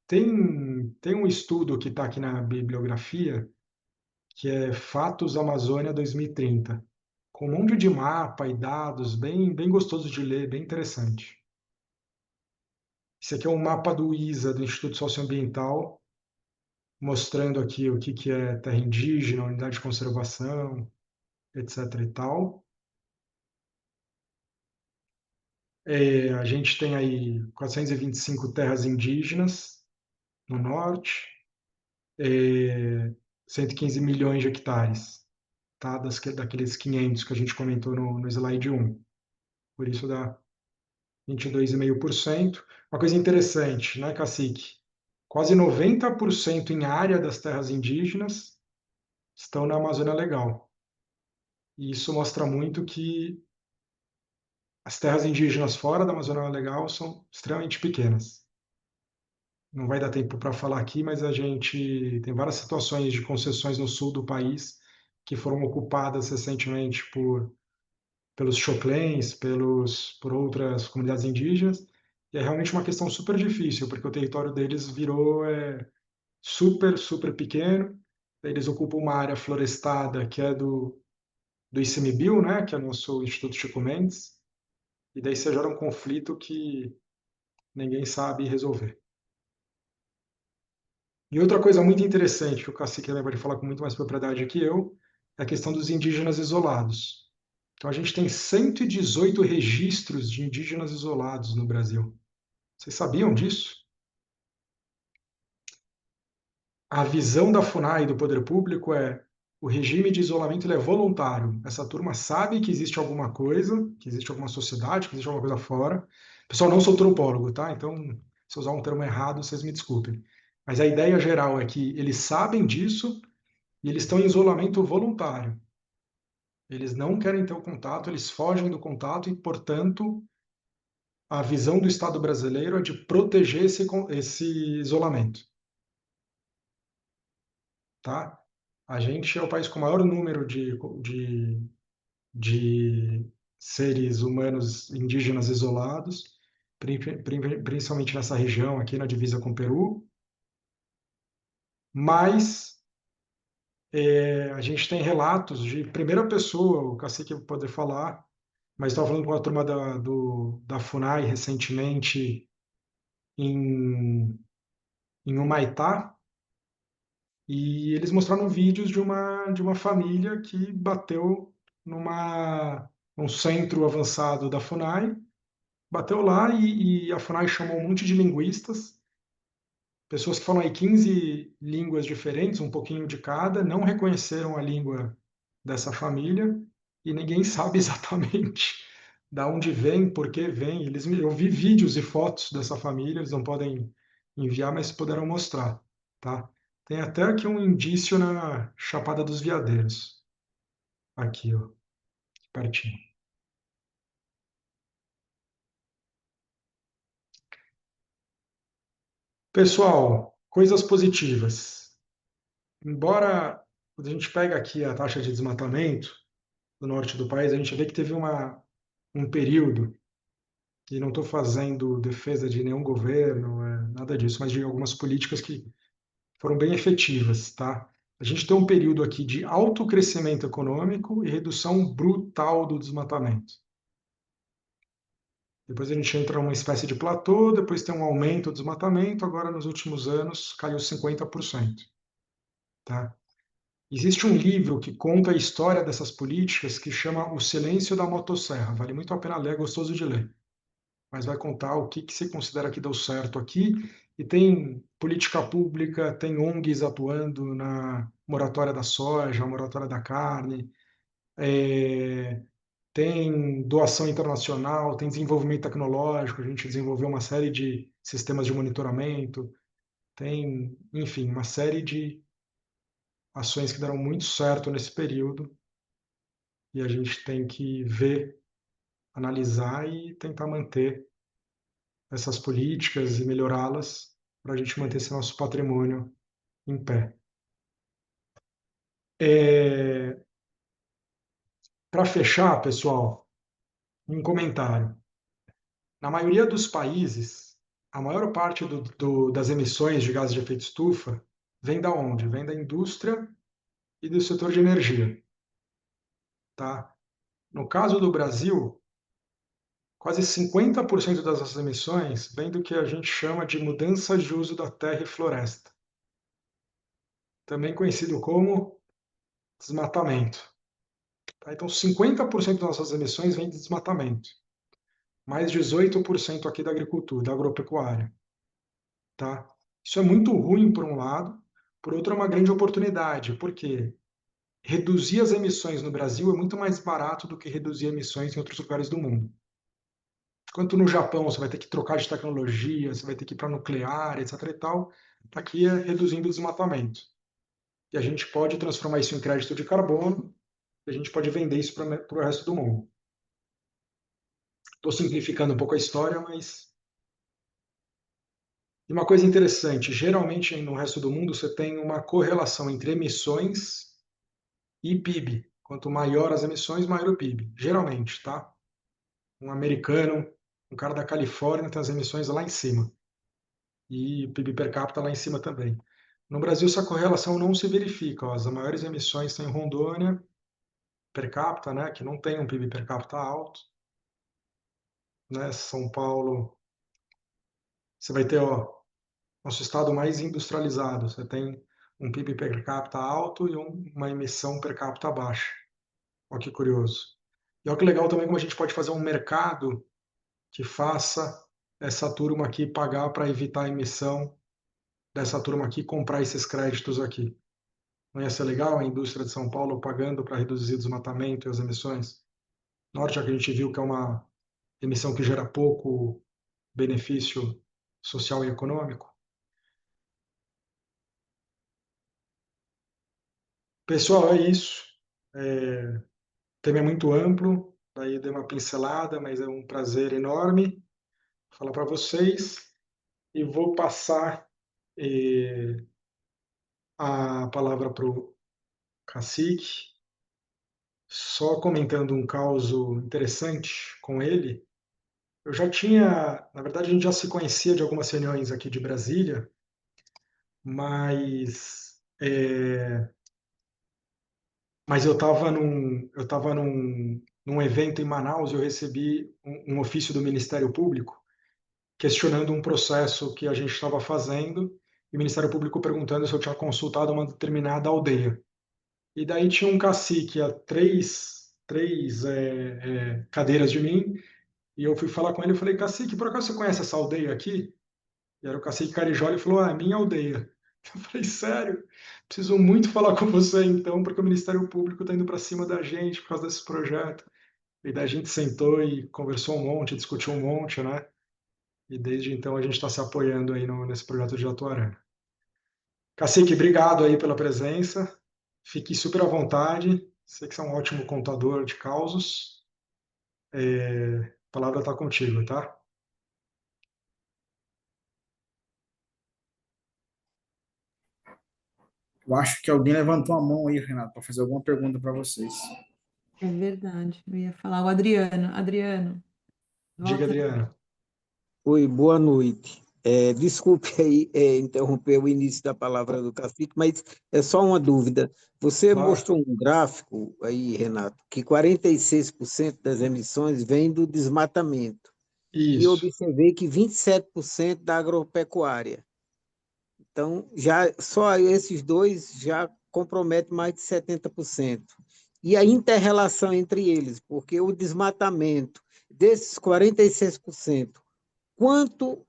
Tem um estudo que está aqui na bibliografia, que é Fatos Amazônia 2030, com um monte de mapa e dados, bem gostoso de ler, bem interessante. Esse aqui é um mapa do ISA, do Instituto Socioambiental, mostrando aqui o que é terra indígena, unidade de conservação, etc. e tal. A gente tem aí 425 terras indígenas no norte, 115 milhões de hectares, tá? Daqueles 500 que a gente comentou no slide 1. Por isso dá 22,5%. Uma coisa interessante, né, Cacique? Quase 90% em área das terras indígenas estão na Amazônia Legal. E isso mostra muito que as terras indígenas fora da Amazônia Legal são extremamente pequenas. Não vai dar tempo para falar aqui, mas a gente tem várias situações de concessões no sul do país que foram ocupadas recentemente pelos Xoclens, por outras comunidades indígenas, e é realmente uma questão super difícil, porque o território deles virou super pequeno, eles ocupam uma área florestada que é do ICMBio, né, que é o nosso Instituto Chico Mendes, e daí você gera um conflito que ninguém sabe resolver. E outra coisa muito interessante, que o Cacique também pode falar com muito mais propriedade que eu, é a questão dos indígenas isolados. Então, a gente tem 118 registros de indígenas isolados no Brasil. Vocês sabiam disso? A visão da FUNAI e do poder público é o regime de isolamento ele é voluntário. Essa turma sabe que existe alguma coisa, que existe alguma sociedade, que existe alguma coisa fora. Pessoal, não sou antropólogo, tá? Então, se eu usar um termo errado, vocês me desculpem. Mas a ideia geral é que eles sabem disso e eles estão em isolamento voluntário. Eles não querem ter o contato, eles fogem do contato e, portanto, a visão do Estado brasileiro é de proteger esse isolamento. Tá? A gente é o país com o maior número de seres humanos indígenas isolados, principalmente nessa região aqui na divisa com o Peru, mas a gente tem relatos de primeira pessoa, o Cacique vai poder falar, mas estava falando com a turma da FUNAI recentemente em Humaitá, e eles mostraram vídeos de uma família que bateu num centro avançado da FUNAI, bateu lá e a FUNAI chamou um monte de linguistas pessoas que falam aí 15 línguas diferentes, um pouquinho de cada, não reconheceram a língua dessa família e ninguém sabe exatamente da onde vem, por que vem. Eu vi vídeos e fotos dessa família, eles não podem enviar, mas puderam mostrar, tá? Tem até aqui um indício na Chapada dos Veadeiros. Aqui, ó, pertinho. Pessoal, coisas positivas. Embora, quando a gente pega aqui a taxa de desmatamento do norte do país, a gente vê que teve um período, e não estou fazendo defesa de nenhum governo, nada disso, mas de algumas políticas que foram bem efetivas, tá? A gente tem um período aqui de alto crescimento econômico e redução brutal do desmatamento. Depois a gente entra numa espécie de platô, depois tem um aumento do desmatamento, agora nos últimos anos caiu 50%, tá? Existe um livro que conta a história dessas políticas que chama O Silêncio da Motosserra. Vale muito a pena ler, é gostoso de ler. Mas vai contar o que se considera que deu certo aqui. E tem política pública, tem ONGs atuando na moratória da soja, moratória da carne, tem doação internacional, tem desenvolvimento tecnológico, a gente desenvolveu uma série de sistemas de monitoramento, tem, enfim, uma série de ações que deram muito certo nesse período e a gente tem que ver, analisar e tentar manter essas políticas e melhorá-las para a gente manter esse nosso patrimônio em pé. Para fechar, pessoal, um comentário. Na maioria dos países, a maior parte das emissões de gases de efeito estufa vem da onde? Vem da indústria e do setor de energia. Tá? No caso do Brasil, quase 50% das nossas emissões vem do que a gente chama de mudança de uso da terra e floresta, também conhecido como desmatamento. Tá? Então, 50% das nossas emissões vem de desmatamento, mais 18% aqui da agricultura, da agropecuária. Tá? Isso é muito ruim, por um lado, por outro, é uma grande oportunidade, porque reduzir as emissões no Brasil é muito mais barato do que reduzir emissões em outros lugares do mundo. Enquanto no Japão você vai ter que trocar de tecnologia, você vai ter que ir para nuclear, etc. e tal, aqui é reduzindo o desmatamento. E a gente pode transformar isso em crédito de carbono, e a gente pode vender isso para o resto do mundo. Estou simplificando um pouco a história, mas... E uma coisa interessante, geralmente no resto do mundo você tem uma correlação entre emissões e PIB. Quanto maior as emissões, maior o PIB. Geralmente, tá? Um americano, um cara da Califórnia tem as emissões lá em cima. E o PIB per capita lá em cima também. No Brasil, essa correlação não se verifica. Ó. As maiores emissões estão em Rondônia, per capita, né? Que não tem um PIB per capita alto. Né? São Paulo, você vai ter, ó, nosso estado mais industrializado. Você tem um PIB per capita alto e uma emissão per capita baixa. Olha que curioso. E olha que legal também como a gente pode fazer um mercado que faça essa turma aqui pagar para evitar a emissão dessa turma aqui comprar esses créditos aqui. Não ia ser legal a indústria de São Paulo pagando para reduzir o desmatamento e as emissões? Norte, já que a gente viu que é uma emissão que gera pouco benefício social e econômico. Pessoal, é isso. O tema é muito amplo, daí dei uma pincelada, mas é um prazer enorme falar para vocês. E vou passar a palavra para o Cacique, só comentando um caso interessante com ele. Eu já tinha, na verdade, a gente já se conhecia de algumas reuniões aqui de Brasília, mas eu estava num evento em Manaus e eu recebi um ofício do Ministério Público questionando um processo que a gente estava fazendo e o Ministério Público perguntando se eu tinha consultado uma determinada aldeia. E daí tinha um cacique a três cadeiras de mim, e eu fui falar com ele e falei, cacique, por acaso você conhece essa aldeia aqui? E era o cacique Carijó, ele falou, é minha aldeia. Eu falei, sério? Preciso muito falar com você, então, porque o Ministério Público está indo para cima da gente por causa desse projeto. E daí a gente sentou e conversou um monte, discutiu um monte, né? E desde então a gente está se apoiando aí nesse projeto de Jatuarana. Cacique, obrigado aí pela presença. Fique super à vontade. Sei que você é um ótimo contador de causos. A palavra está contigo, tá? Eu acho que alguém levantou a mão aí, Renato, para fazer alguma pergunta para vocês. É verdade. Eu ia falar o Adriano. Adriano, Diga, volta. Adriano. Oi, boa noite. Desculpe aí interromper o início da palavra do cacique, mas é só uma dúvida. Você Claro. mostrou um gráfico aí, Renato, que 46% das emissões vem do desmatamento. E eu Isso. observei que 27% da agropecuária. Então, já só esses dois já comprometem mais de 70%. E a inter-relação entre eles, porque o desmatamento desses 46%, quanto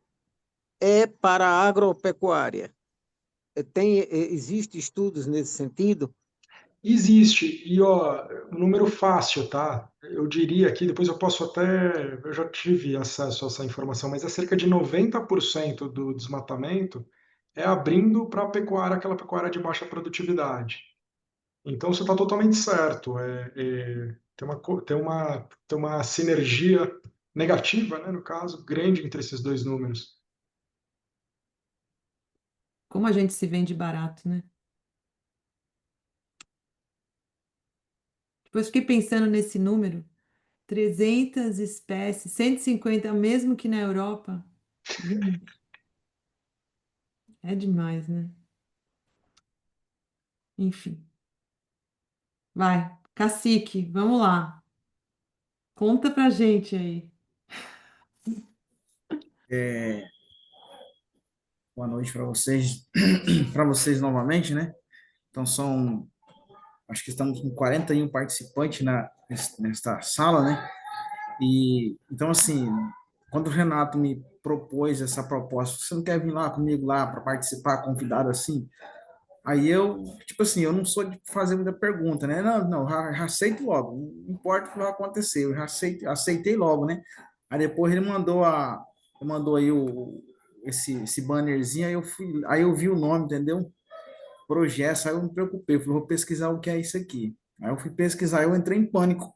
é para a agropecuária? Existe estudos nesse sentido? Existe, e ó, um número fácil, tá? Eu diria aqui, depois eu posso até, eu já tive acesso a essa informação, mas é cerca de 90% do desmatamento é abrindo para a pecuária, aquela pecuária de baixa produtividade. Então você está totalmente certo. Tem uma sinergia negativa, né, no caso, grande entre esses dois números. Como a gente se vende barato, né? Depois fiquei pensando nesse número. 300 espécies, 150, mesmo que na Europa. Gente, é demais, né? Enfim. Vai, cacique, vamos lá. Conta pra gente aí. Boa noite para vocês novamente, né? Então acho que estamos com 41 participantes nesta sala, né? E então assim, quando o Renato me propôs essa proposta, você não quer vir lá comigo lá para participar, convidado assim? Aí eu, tipo assim, eu não sou de fazer muita pergunta, né? Não, já aceito logo, não importa o que vai acontecer, eu já aceitei logo, né? Aí depois ele mandou aí esse bannerzinho, aí eu vi o nome, entendeu? Projeto, aí eu me preocupei, eu falei, vou pesquisar o que é isso aqui. Aí eu fui pesquisar, eu entrei em pânico,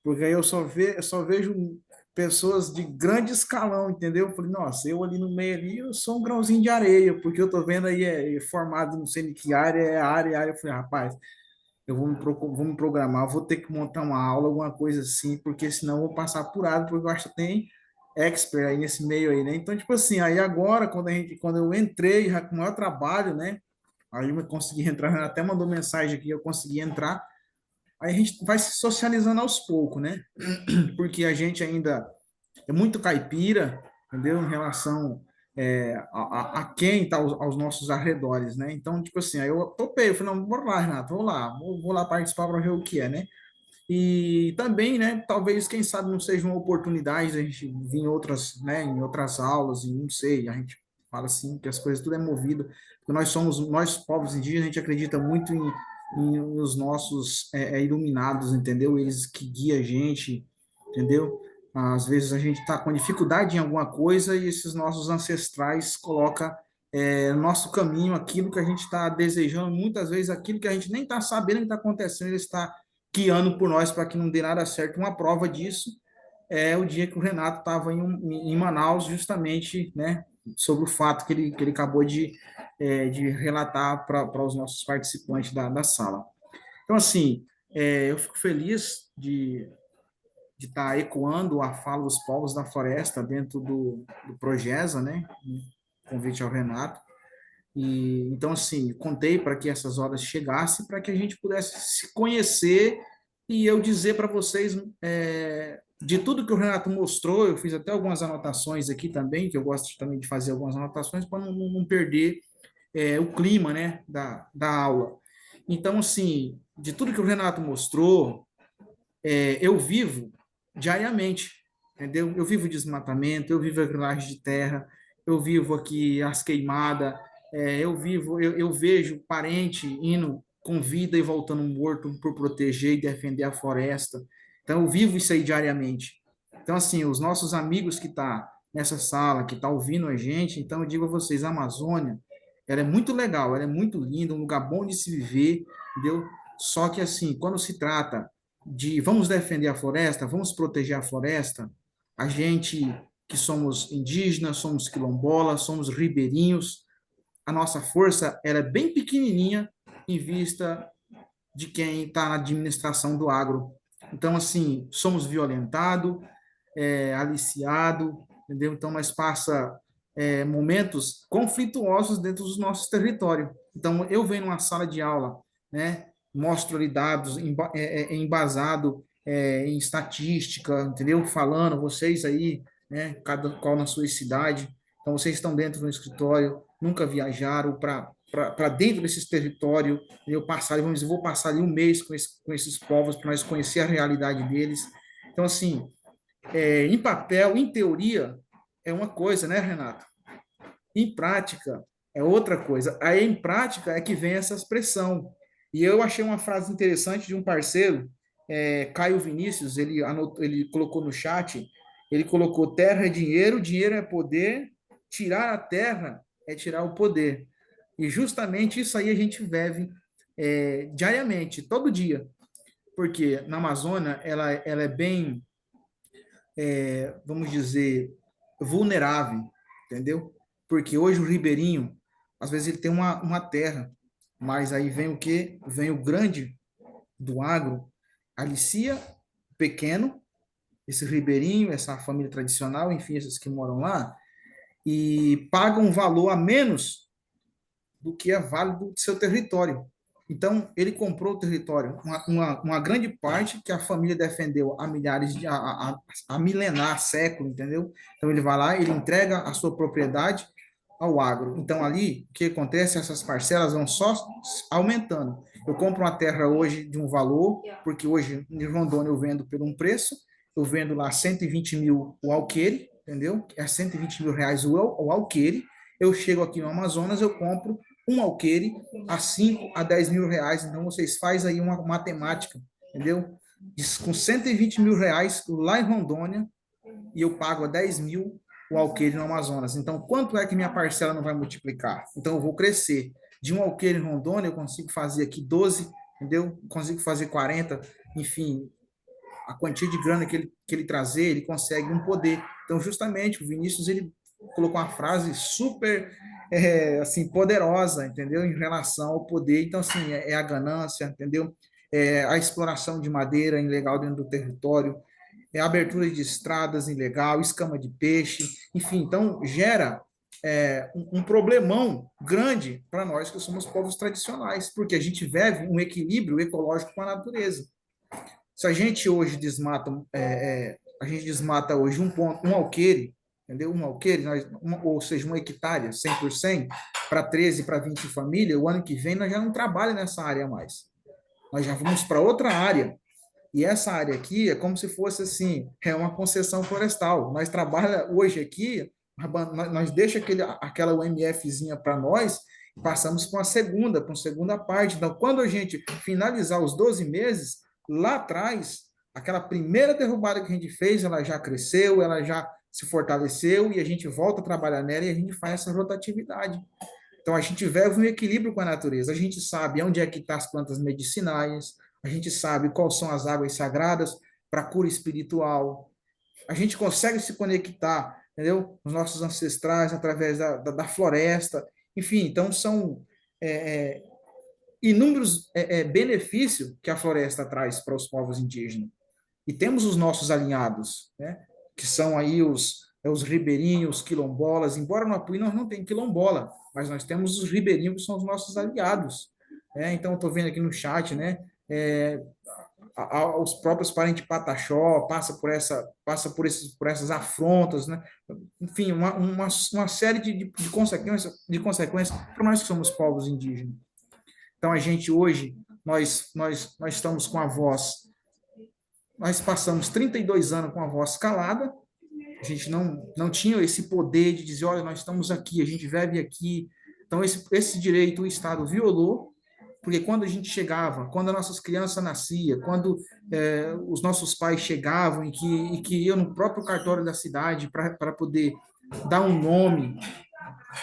porque aí eu só vejo pessoas de grande escalão, entendeu? Eu falei, nossa, eu ali no meio ali, eu sou um grãozinho de areia, porque eu tô vendo aí é formado, não sei de que área, área. Eu falei, rapaz, eu vou me programar, eu vou ter que montar uma aula, alguma coisa assim, porque senão eu vou passar apurado, porque eu acho que tem expert aí nesse meio aí, né? Então, tipo assim, aí agora, quando eu entrei, já com o maior trabalho, né? Aí eu consegui entrar, até mandou mensagem aqui, eu consegui entrar. Aí a gente vai se socializando aos poucos, né? Porque a gente ainda é muito caipira, entendeu? Em relação a quem está aos nossos arredores, né? Então, tipo assim, aí eu topei, eu falei, não, bora lá, Renato, vou lá participar para ver o que é, né? E também, né, talvez, quem sabe, não seja uma oportunidade a gente vir em outras, né, em outras aulas, e não sei, a gente fala assim, que as coisas tudo é movido, porque nós povos indígenas, a gente acredita muito os nossos iluminados, entendeu? Eles que guiam a gente, entendeu? Às vezes a gente está com dificuldade em alguma coisa e esses nossos ancestrais colocam no nosso caminho aquilo que a gente está desejando, muitas vezes aquilo que a gente nem está sabendo que está acontecendo, ele está guiando por nós para que não dê nada certo. Uma prova disso é o dia que o Renato estava em Manaus, justamente, né, sobre o fato que ele acabou de relatar para os nossos participantes da sala. Então, assim, eu fico feliz de estar ecoando a fala dos povos da floresta dentro do Progesa, né, convite ao Renato. E então, assim, contei para que essas horas chegassem, para que a gente pudesse se conhecer e eu dizer para vocês de tudo que o Renato mostrou. Eu fiz até algumas anotações aqui também, que eu gosto também de fazer algumas anotações para não perder o clima, né, da aula. Então, assim, de tudo que o Renato mostrou, eu vivo diariamente, entendeu? Eu vivo desmatamento, eu vivo a grilagem de terra, eu vivo aqui as queimadas, eu vejo parente indo com vida e voltando morto por proteger e defender a floresta. Então, eu vivo isso aí diariamente. Então, assim, os nossos amigos que tá nessa sala, que tá ouvindo a gente, então eu digo a vocês, a Amazônia, ela é muito legal, ela é muito linda, um lugar bom de se viver, entendeu? Só que, assim, quando se trata de vamos defender a floresta, vamos proteger a floresta, a gente que somos indígenas, somos quilombolas, somos ribeirinhos, a nossa força ela é bem pequenininha em vista de quem está na administração do agro. Então, assim, somos violentados, aliciados, entendeu? Então, nós passa momentos conflituosos dentro dos nossos territórios. Então, eu venho numa sala de aula, né? Mostro ali dados embasado em estatística, entendeu? Falando, vocês aí, né? Cada qual na sua cidade. Então, vocês estão dentro do escritório, nunca viajaram para dentro desses territórios. Eu passar, vamos dizer, vou passar ali um mês com esses povos para nós conhecer a realidade deles. Então, assim, em papel, em teoria, é uma coisa, né, Renato? Em prática, é outra coisa. Aí, em prática, é que vem essa expressão. E eu achei uma frase interessante de um parceiro, Caio Vinícius, ele colocou no chat, ele colocou: terra é dinheiro, dinheiro é poder, tirar a terra é tirar o poder. E justamente isso aí a gente vive diariamente, todo dia. Porque na Amazônia, ela é bem, vamos dizer, vulnerável, entendeu? Porque hoje o ribeirinho, às vezes ele tem uma terra, mas aí vem o quê? Vem o grande do agro, alicia o pequeno, esse ribeirinho, essa família tradicional, enfim, esses que moram lá, e pagam um valor a menos do que é válido do seu território. Então, ele comprou o território, uma grande parte que a família defendeu há milhares de, há milenar, século, entendeu? Então, ele vai lá, ele entrega a sua propriedade ao agro. Então, ali, o que acontece? Essas parcelas vão só aumentando. Eu compro uma terra hoje de um valor, porque hoje em Rondônia eu vendo por um preço, eu vendo lá 120 mil o alqueire, entendeu? É 120 mil reais o alqueire. Eu chego aqui no Amazonas, eu compro um alqueire a 5 a 10 mil reais. Então, vocês fazem aí uma matemática, entendeu? Com 120 mil reais lá em Rondônia, e eu pago a 10 mil o alqueire no Amazonas. Então, quanto é que minha parcela não vai multiplicar? Então, eu vou crescer. De um alqueire em Rondônia, eu consigo fazer aqui 12, entendeu? Consigo fazer 40, enfim, a quantia de grana que ele trazer, ele consegue um poder. Então, justamente, o Vinícius, ele colocou uma frase super assim, poderosa, entendeu? Em relação ao poder. Então, assim, é a ganância, entendeu? É a exploração de madeira ilegal dentro do território, é a abertura de estradas ilegal, escama de peixe, enfim, então gera um problemão grande para nós que somos povos tradicionais, porque a gente vive um equilíbrio ecológico com a natureza. Se a gente hoje desmata, a gente desmata hoje um alqueire, entendeu? Um alqueire, ou seja, uma hectare, 100%, para 13, para 20 famílias, o ano que vem nós já não trabalhamos nessa área mais. Nós já vamos para outra área. E essa área aqui é como se fosse assim, é uma concessão florestal. Nós trabalhamos hoje aqui, nós deixa aquela UMFzinha para nós, passamos para uma segunda parte. Então, quando a gente finalizar os 12 meses, lá atrás, aquela primeira derrubada que a gente fez, ela já cresceu, ela já se fortaleceu, e a gente volta a trabalhar nela e a gente faz essa rotatividade. Então, a gente vive um equilíbrio com a natureza. A gente sabe onde é que estão as plantas medicinais, a gente sabe quais são as águas sagradas para cura espiritual. A gente consegue se conectar, entendeu? Os nossos ancestrais através da floresta. Enfim, então são inúmeros benefícios que a floresta traz para os povos indígenas. E temos os nossos alinhados, né? Que são aí os ribeirinhos, os quilombolas. Embora no Apuí nós não tenhamos quilombola, mas nós temos os ribeirinhos que são os nossos aliados. Então, estou vendo aqui no chat, né? Os próprios parentes Pataxó passa por essas afrontas, né? Enfim, uma série de consequências para nós que somos povos indígenas. Então, a gente hoje, nós estamos com a voz, nós passamos 32 anos com a voz calada, A gente não tinha esse poder de dizer, olha, nós estamos aqui, a gente vive aqui. Então, esse direito o Estado violou, porque quando a gente chegava, quando as nossas crianças nasciam, quando os nossos pais chegavam e que iam no próprio cartório da cidade para poder dar um nome,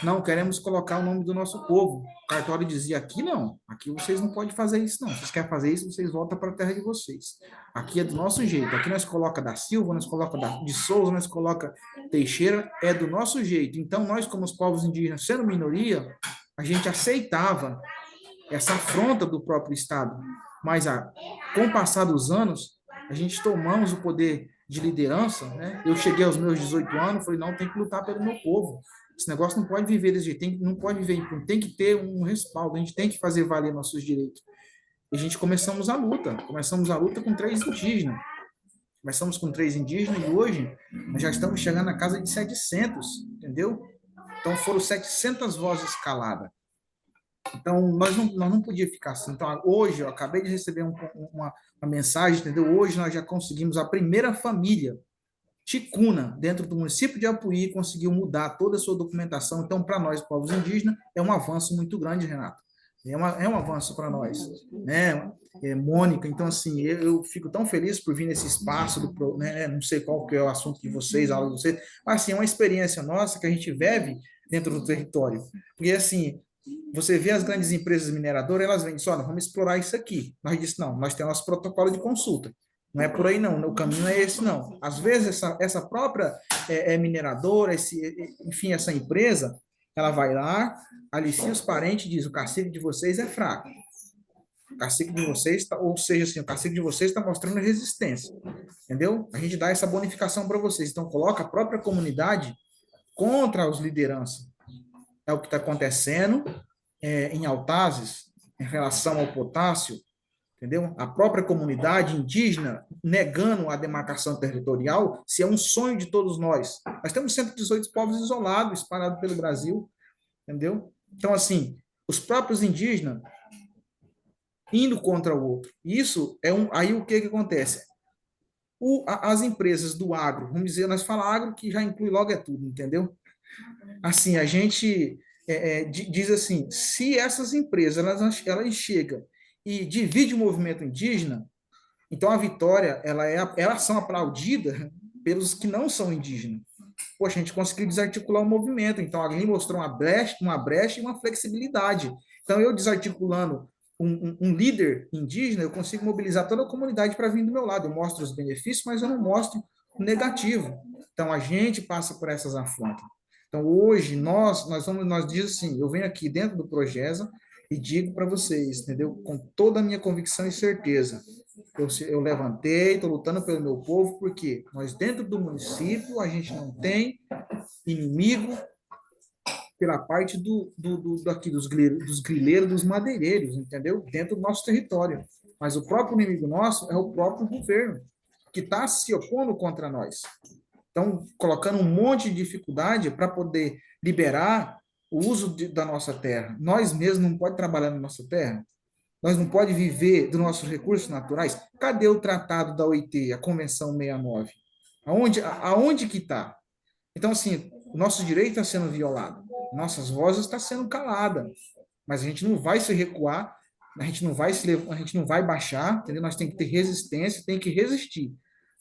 não, queremos colocar o nome do nosso povo. O cartório dizia, aqui não, aqui vocês não podem fazer isso não. Se vocês querem fazer isso, vocês voltam para a terra de vocês. Aqui é do nosso jeito, aqui nós coloca da Silva, nós coloca de Souza, nós coloca Teixeira, é do nosso jeito. Então, nós como os povos indígenas, sendo minoria, a gente aceitava essa afronta do próprio Estado. Mas, com o passar dos anos, a gente tomamos o poder de liderança, né? Eu cheguei aos meus 18 anos, falei, não, tem que lutar pelo meu povo. Esse negócio não pode viver desse jeito, não pode viver impune, tem que ter um respaldo, a gente tem que fazer valer nossos direitos. E a gente começamos a luta com 3 indígenas. Começamos com 3 indígenas e hoje nós já estamos chegando na casa de 700, entendeu? Então foram 700 vozes caladas. Então, nós não podíamos ficar assim. Então, hoje, eu acabei de receber uma mensagem, entendeu? Hoje nós já conseguimos a primeira família ticuna dentro do município de Apuí, conseguiu mudar toda a sua documentação. Então, para nós, povos indígenas, é um avanço muito grande, Renato. É um avanço para nós, né? Mônica, então, assim, eu fico tão feliz por vir nesse espaço, né? Não sei qual que é o assunto de vocês, a aula de vocês, mas, assim, é uma experiência nossa que a gente vive dentro do território. Porque, assim, você vê as grandes empresas mineradoras, elas vêm e dizem, olha, vamos explorar isso aqui. Nós disse, não, nós temos nosso protocolo de consulta. Não é por aí, não. O caminho não é esse, não. Às vezes, essa própria mineradora, enfim, essa empresa, ela vai lá, alicia os parentes e diz, o cacique de vocês é fraco. O cacique de vocês, ou seja, assim, o cacique de vocês está mostrando resistência. Entendeu? A gente dá essa bonificação para vocês. Então, coloca a própria comunidade contra os lideranças. É o que está acontecendo em Altazes, em relação ao potássio, entendeu? A própria comunidade indígena negando a demarcação territorial, se é um sonho de todos nós. Nós temos 118 povos isolados, espalhados pelo Brasil, entendeu? Então, assim, os próprios indígenas indo contra o outro. Isso é aí o que acontece? As empresas do agro, vamos dizer, nós falamos agro que já inclui logo tudo, entendeu? Assim, a gente diz assim, se essas empresas elas chegam e dividem o movimento indígena, então a vitória elas são aplaudidas pelos que não são indígenas. Poxa, a gente conseguiu desarticular o movimento, então alguém mostrou uma brecha e uma flexibilidade. Então eu desarticulando um líder indígena, eu consigo mobilizar toda a comunidade para vir do meu lado. Eu mostro os benefícios, mas eu não mostro o negativo. Então a gente passa por essas afrontas. Então, hoje, nós dizemos assim, eu venho aqui dentro do Progesa e digo para vocês, entendeu? Com toda a minha convicção e certeza, eu levantei, estou lutando pelo meu povo, porque nós dentro do município, a gente não tem inimigo pela parte daqui, dos grileiros, dos madeireiros, entendeu? Dentro do nosso território. Mas o próprio inimigo nosso é o próprio governo, que está se opondo contra nós. Então, colocando um monte de dificuldade para poder liberar o uso da nossa terra. Nós mesmos não podemos trabalhar na nossa terra. Nós não podemos viver dos nossos recursos naturais. Cadê o tratado da OIT, a Convenção 69? Aonde que está? Então, assim, o nosso direito está sendo violado. Nossas vozes estão sendo caladas. Mas a gente não vai se recuar, a gente não vai baixar, entendeu? Nós temos que ter resistência, tem que resistir.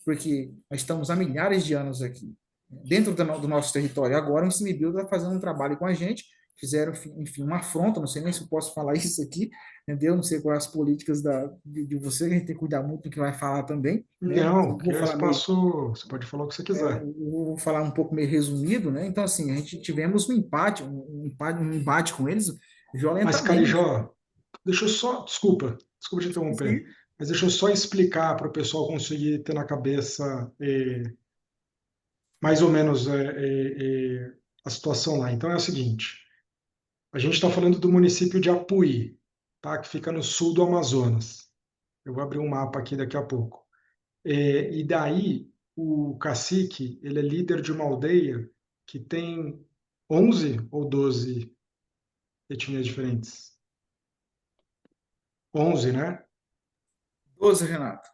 Porque nós estamos há milhares de anos aqui, dentro do nosso território. Agora o ICMBio está fazendo um trabalho com a gente, fizeram, enfim, uma afronta, não sei nem se eu posso falar isso aqui, entendeu? Não sei quais as políticas de você, que a gente tem que cuidar muito do que vai falar também. Né? Não, você pode falar o que você quiser. Vou falar um pouco meio resumido, né? Então, assim, a gente tivemos um embate com eles violentamente. Mas, Carijó, deixa eu só, desculpa te interromper. Sim. Mas deixa eu só explicar para o pessoal conseguir ter na cabeça mais ou menos a situação lá. Então é o seguinte, a gente está falando do município de Apuí, tá? Que fica no sul do Amazonas. Eu vou abrir um mapa aqui daqui a pouco. E daí o cacique, ele é líder de uma aldeia que tem 11 ou 12 etnias diferentes. 11, né? 12, Renato.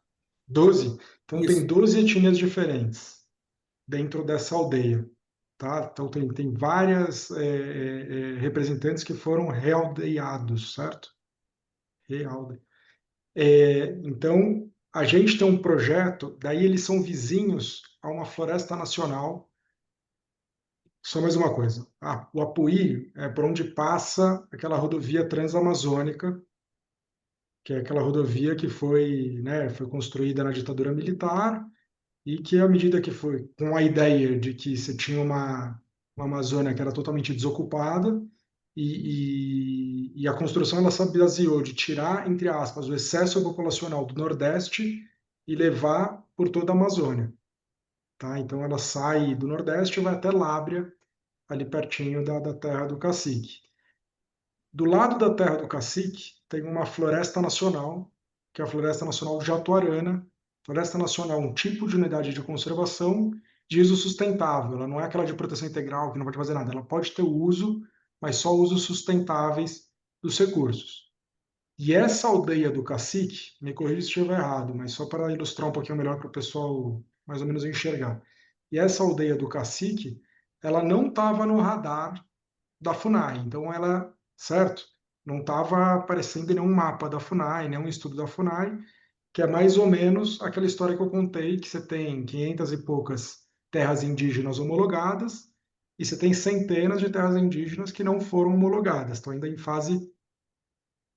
12? Então Isso. tem 12 etnias diferentes. dentro dessa aldeia. Tá? Então, tem várias representantes que foram realdeados, certo? Realde. Então, a gente tem um projeto, daí eles são vizinhos a uma floresta nacional. Só mais uma coisa. O Apuí é por onde passa aquela rodovia transamazônica, que é aquela rodovia que foi, né, foi construída na ditadura militar e que, à medida que foi com a ideia de que você tinha uma Amazônia que era totalmente desocupada e a construção ela se baseou de tirar, entre aspas, o excesso populacional do Nordeste e levar por toda a Amazônia. Tá? Então ela sai do Nordeste e vai até Lábrea, ali pertinho da Terra do Cacique. Do lado da Terra do Cacique tem uma floresta nacional, que é a Floresta Nacional Jatuarana. Floresta Nacional é um tipo de unidade de conservação de uso sustentável. Ela não é aquela de proteção integral que não pode fazer nada. Ela pode ter uso, mas só usos sustentáveis dos recursos. E essa aldeia do Cacique, me corrija se estiver errado, mas só para ilustrar um pouquinho melhor para o pessoal mais ou menos enxergar. E essa aldeia do Cacique, ela não estava no radar da FUNAI. Então, ela, certo? Não estava aparecendo em nenhum mapa da FUNAI, nenhum estudo da FUNAI, que é mais ou menos aquela história que eu contei, que você tem 500 e poucas terras indígenas homologadas, e você tem centenas de terras indígenas que não foram homologadas, estão ainda em fase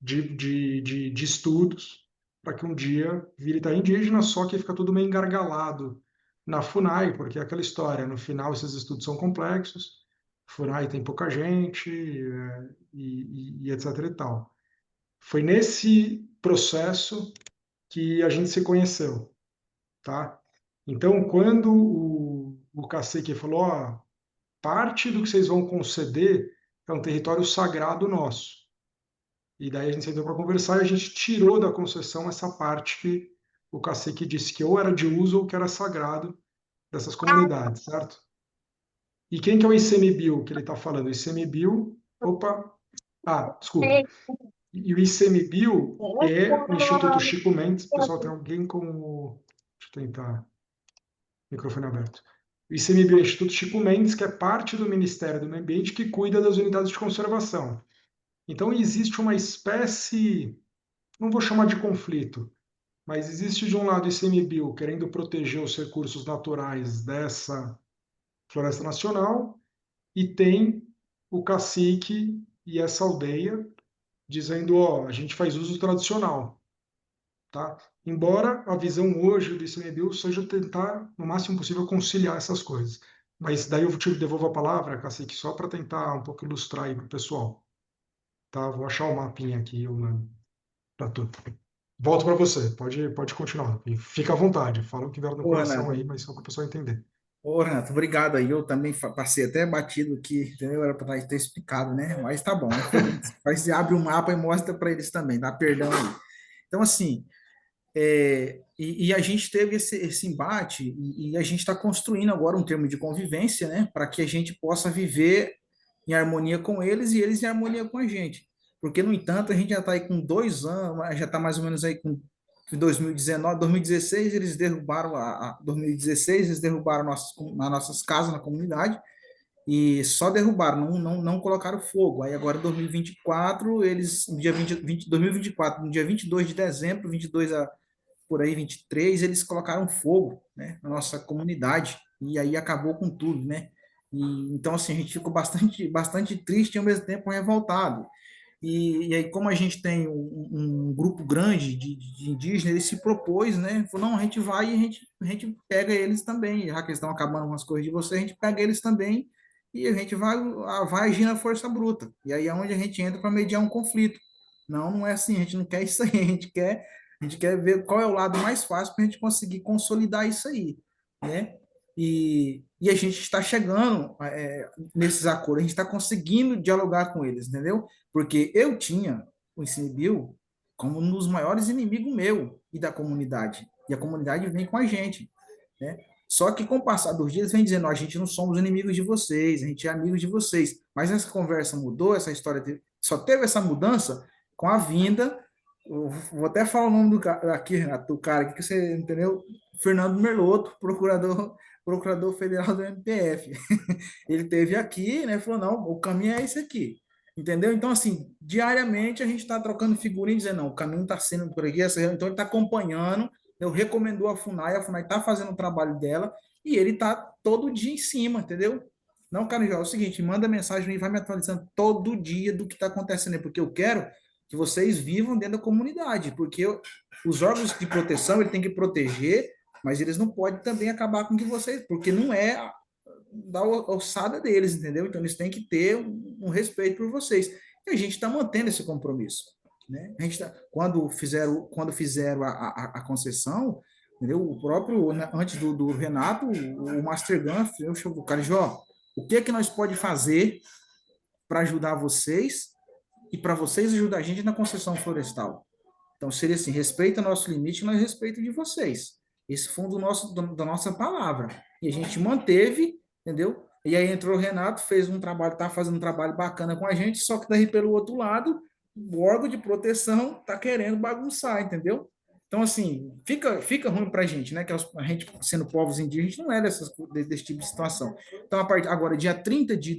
de estudos, para que um dia vire terra indígena, só que fica tudo meio engargalado na FUNAI, porque é aquela história, no final esses estudos são complexos, FUNAI tem pouca gente, e etc e tal. Foi nesse processo que a gente se conheceu, tá? Então, quando o cacique falou, ó, parte do que vocês vão conceder é um território sagrado nosso. E daí a gente sentou para conversar e a gente tirou da concessão essa parte que o cacique disse que ou era de uso ou que era sagrado dessas comunidades, certo? E quem que é o ICMBio que ele está falando? O ICMBio, opa, desculpa. E o ICMBio é o Instituto Chico Mendes. Pessoal, tem alguém com o... Deixa eu tentar. Microfone aberto. O ICMBio é o Instituto Chico Mendes, que é parte do Ministério do Meio Ambiente, que cuida das unidades de conservação. Então, existe uma espécie, não vou chamar de conflito, mas existe de um lado o ICMBio querendo proteger os recursos naturais dessa floresta nacional, e tem o cacique e essa aldeia dizendo, ó, a gente faz uso tradicional, tá? Embora a visão hoje do ICMBio seja tentar, no máximo possível, conciliar essas coisas. Mas daí eu te devolvo a palavra, cacique, só para tentar um pouco ilustrar aí para o pessoal. Tá? Vou achar o mapinha aqui, para tudo. Volto para você, pode continuar. E fica à vontade, fala o que vier no coração aí, mas só para o pessoal entender. Ô, Renato, obrigado aí. Eu também passei até batido aqui, entendeu? Era para ter explicado, né? Mas tá bom. Mas abre o mapa e mostra para eles também, dá perdão aí. Então, assim, e a gente teve esse embate e a gente está construindo agora um termo de convivência, né? Para que a gente possa viver em harmonia com eles e eles em harmonia com a gente. Porque, no entanto, a gente já está aí com 2 anos, já está mais ou menos aí com 2019, 2016, eles derrubaram 2016, eles derrubaram nossas casas na comunidade e só derrubaram, não colocaram fogo. Aí agora, 2024, eles, no dia 2024, no dia 22 de dezembro, 22 por aí, 23, eles colocaram fogo, né, na nossa comunidade e aí acabou com tudo, né? Então, assim, a gente ficou bastante triste e, ao mesmo tempo, revoltado. E aí, como a gente tem um grupo grande de indígenas, ele se propôs, né? Falou, não, a gente vai e a gente pega eles também. Já que eles estão acabando com as coisas de vocês, a gente pega eles também e a gente vai agir na força bruta. E aí é onde a gente entra para mediar um conflito. Não é assim, a gente não quer isso aí, a gente quer ver qual é o lado mais fácil para a gente conseguir consolidar isso aí, né? E a gente está chegando nesses acordos, a gente está conseguindo dialogar com eles, entendeu? Porque eu tinha o ICMBio como um dos maiores inimigos meu e da comunidade. E a comunidade vem com a gente, né? Só que com o passar dos dias vem dizendo, a gente não somos inimigos de vocês, a gente é amigo de vocês. Mas essa conversa mudou, essa história só teve essa mudança com a vinda, eu vou até falar o nome do cara aqui, Renato, do cara aqui que você entendeu, Fernando Merloto, procurador procurador federal do MPF. Ele esteve aqui, né? Falou, não, o caminho é esse aqui. Entendeu? Então, assim, diariamente a gente está trocando figurinha e dizendo, não, o caminho está sendo por aqui, então ele está acompanhando, eu recomendou a FUNAI está fazendo o trabalho dela e ele está todo dia em cima, entendeu? Não, cara, é o seguinte, manda mensagem e vai me atualizando todo dia do que está acontecendo, porque eu quero que vocês vivam dentro da comunidade, porque os órgãos de proteção, ele tem que proteger, mas eles não podem também acabar com que vocês, porque não é da alçada deles, entendeu? Então eles têm que ter um respeito por vocês. E a gente está mantendo esse compromisso, né? A gente quando fizeram a concessão, entendeu? O próprio, antes do Renato, o Master Gun, eu chamo o cara, ó, o que é que nós pode fazer para ajudar vocês e para vocês ajudar a gente na concessão florestal? Então seria assim, respeita o nosso limite, nós respeito de vocês. Esse foi da nossa palavra. E a gente manteve, entendeu? E aí entrou o Renato, fez um trabalho, está fazendo um trabalho bacana com a gente, só que daí pelo outro lado, o órgão de proteção está querendo bagunçar, entendeu? Então, assim, fica ruim para a gente, né? Que a gente, sendo povos indígenas, a gente não é desse tipo de situação. Então, agora, dia 30 de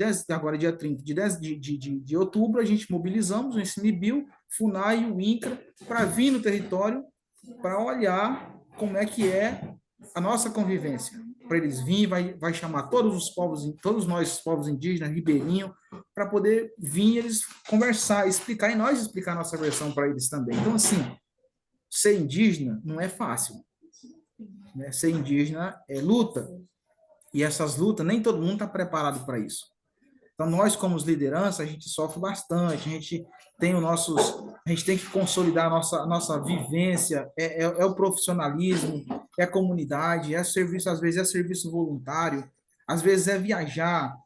outubro, a gente mobilizamos o ICMBio, FUNAI e o INCRA para vir no território para olhar como é que é a nossa convivência. Para eles virem, vai chamar todos nós, povos indígenas, ribeirinhos, para poder vir eles conversar, explicar, e nós explicar a nossa versão para eles também. Então, assim, ser indígena não é fácil, né? Ser indígena é luta, e essas lutas, nem todo mundo está preparado para isso. Então, nós, como liderança, a gente sofre bastante, a gente tem que consolidar a nossa vivência, é o profissionalismo, é a comunidade, é serviço, às vezes é serviço voluntário, às vezes é viajar,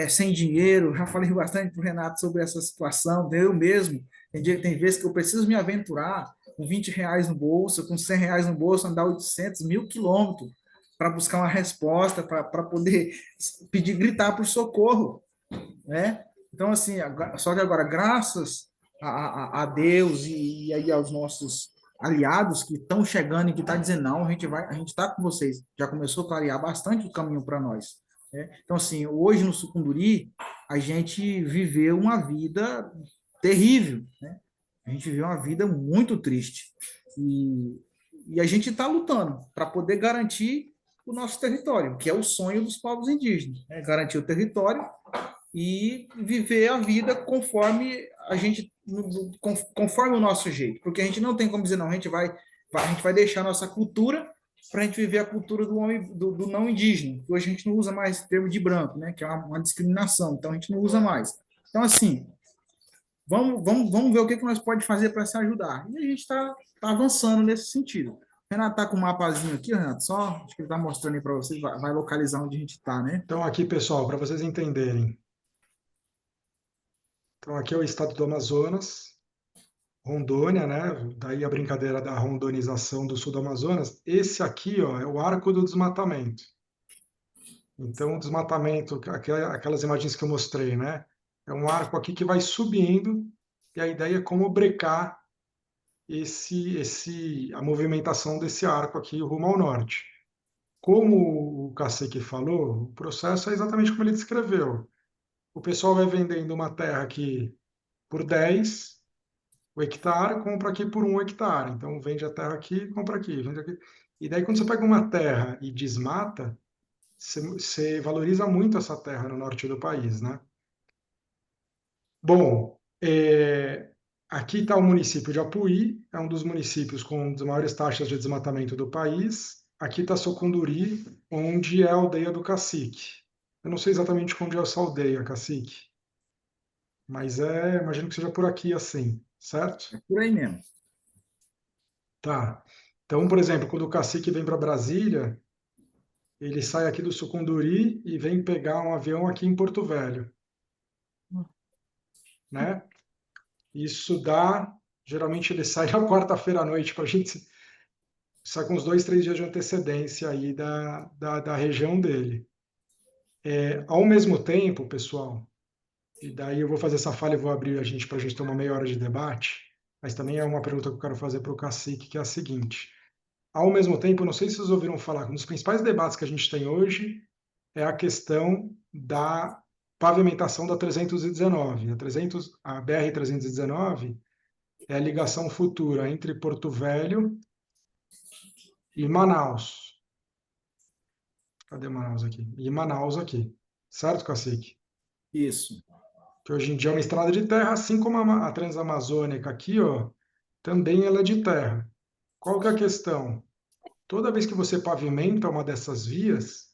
sem dinheiro. Já falei bastante para o Renato sobre essa situação, eu mesmo, tem vezes que eu preciso me aventurar com R$20 no bolso, com R$100 no bolso, andar 800.000 quilômetros para buscar uma resposta, para poder gritar por socorro, né? Então, assim, só que agora, graças a Deus e aí aos nossos aliados que estão chegando e que estão dizendo, não, a gente está com vocês, já começou a clarear bastante o caminho para nós, né? Então, assim, hoje no Sucunduri, a gente viveu uma vida terrível, né? A gente viveu uma vida muito triste. E a gente está lutando para poder garantir o nosso território, que é o sonho dos povos indígenas, né? Garantir o território e viver a vida conforme conforme o nosso jeito, porque a gente não tem como dizer não, a gente vai deixar a nossa cultura para a gente viver a cultura do homem, do não indígena, que hoje a gente não usa mais o termo de branco, né, que é uma discriminação, então a gente não usa mais. Então, assim, vamos ver o que nós podemos fazer para se ajudar, e a gente está avançando nesse sentido. O Renato está com um mapazinho aqui, Renato, só acho que ele está mostrando aí para vocês, vai localizar onde a gente está, né? Então, aqui, pessoal, para vocês entenderem. Então, aqui é o estado do Amazonas, Rondônia, né? Daí a brincadeira da rondonização do sul do Amazonas. Esse aqui, ó, é o arco do desmatamento. Então, o desmatamento, aquelas imagens que eu mostrei, né? É um arco aqui que vai subindo, e a ideia é como brecar a movimentação desse arco aqui rumo ao norte. Como o Cacique falou, o processo é exatamente como ele descreveu. O pessoal vai vendendo uma terra aqui por 10 o hectare, compra aqui por 1 hectare. Então, vende a terra aqui, compra aqui, vende aqui. E daí, quando você pega uma terra e desmata, você valoriza muito essa terra no norte do país, né? Bom, aqui está o município de Apuí, é um dos municípios com as maiores taxas de desmatamento do país. Aqui está Socunduri, onde é a aldeia do Cacique. Eu não sei exatamente onde é essa aldeia, Cacique, mas imagino que seja por aqui assim, certo? É por aí mesmo. Tá. Então, por exemplo, quando o Cacique vem para Brasília, ele sai aqui do Sucunduri e vem pegar um avião aqui em Porto Velho, né? Isso dá, geralmente ele sai na quarta-feira à noite, para a gente sai com uns 2, 3 dias de antecedência aí da região dele. Ao mesmo tempo, pessoal, e daí eu vou fazer essa falha e vou abrir para a gente ter uma meia hora de debate, mas também é uma pergunta que eu quero fazer para o Cacique, que é a seguinte: ao mesmo tempo, não sei se vocês ouviram falar, um dos principais debates que a gente tem hoje é a questão da pavimentação da 319. A BR-319 é a ligação futura entre Porto Velho e Manaus. Cadê Manaus aqui? E Manaus aqui. Certo, Cacique? Isso. Que hoje em dia é uma estrada de terra, assim como a Transamazônica aqui, ó, também ela é de terra. Qual que é a questão? Toda vez que você pavimenta uma dessas vias,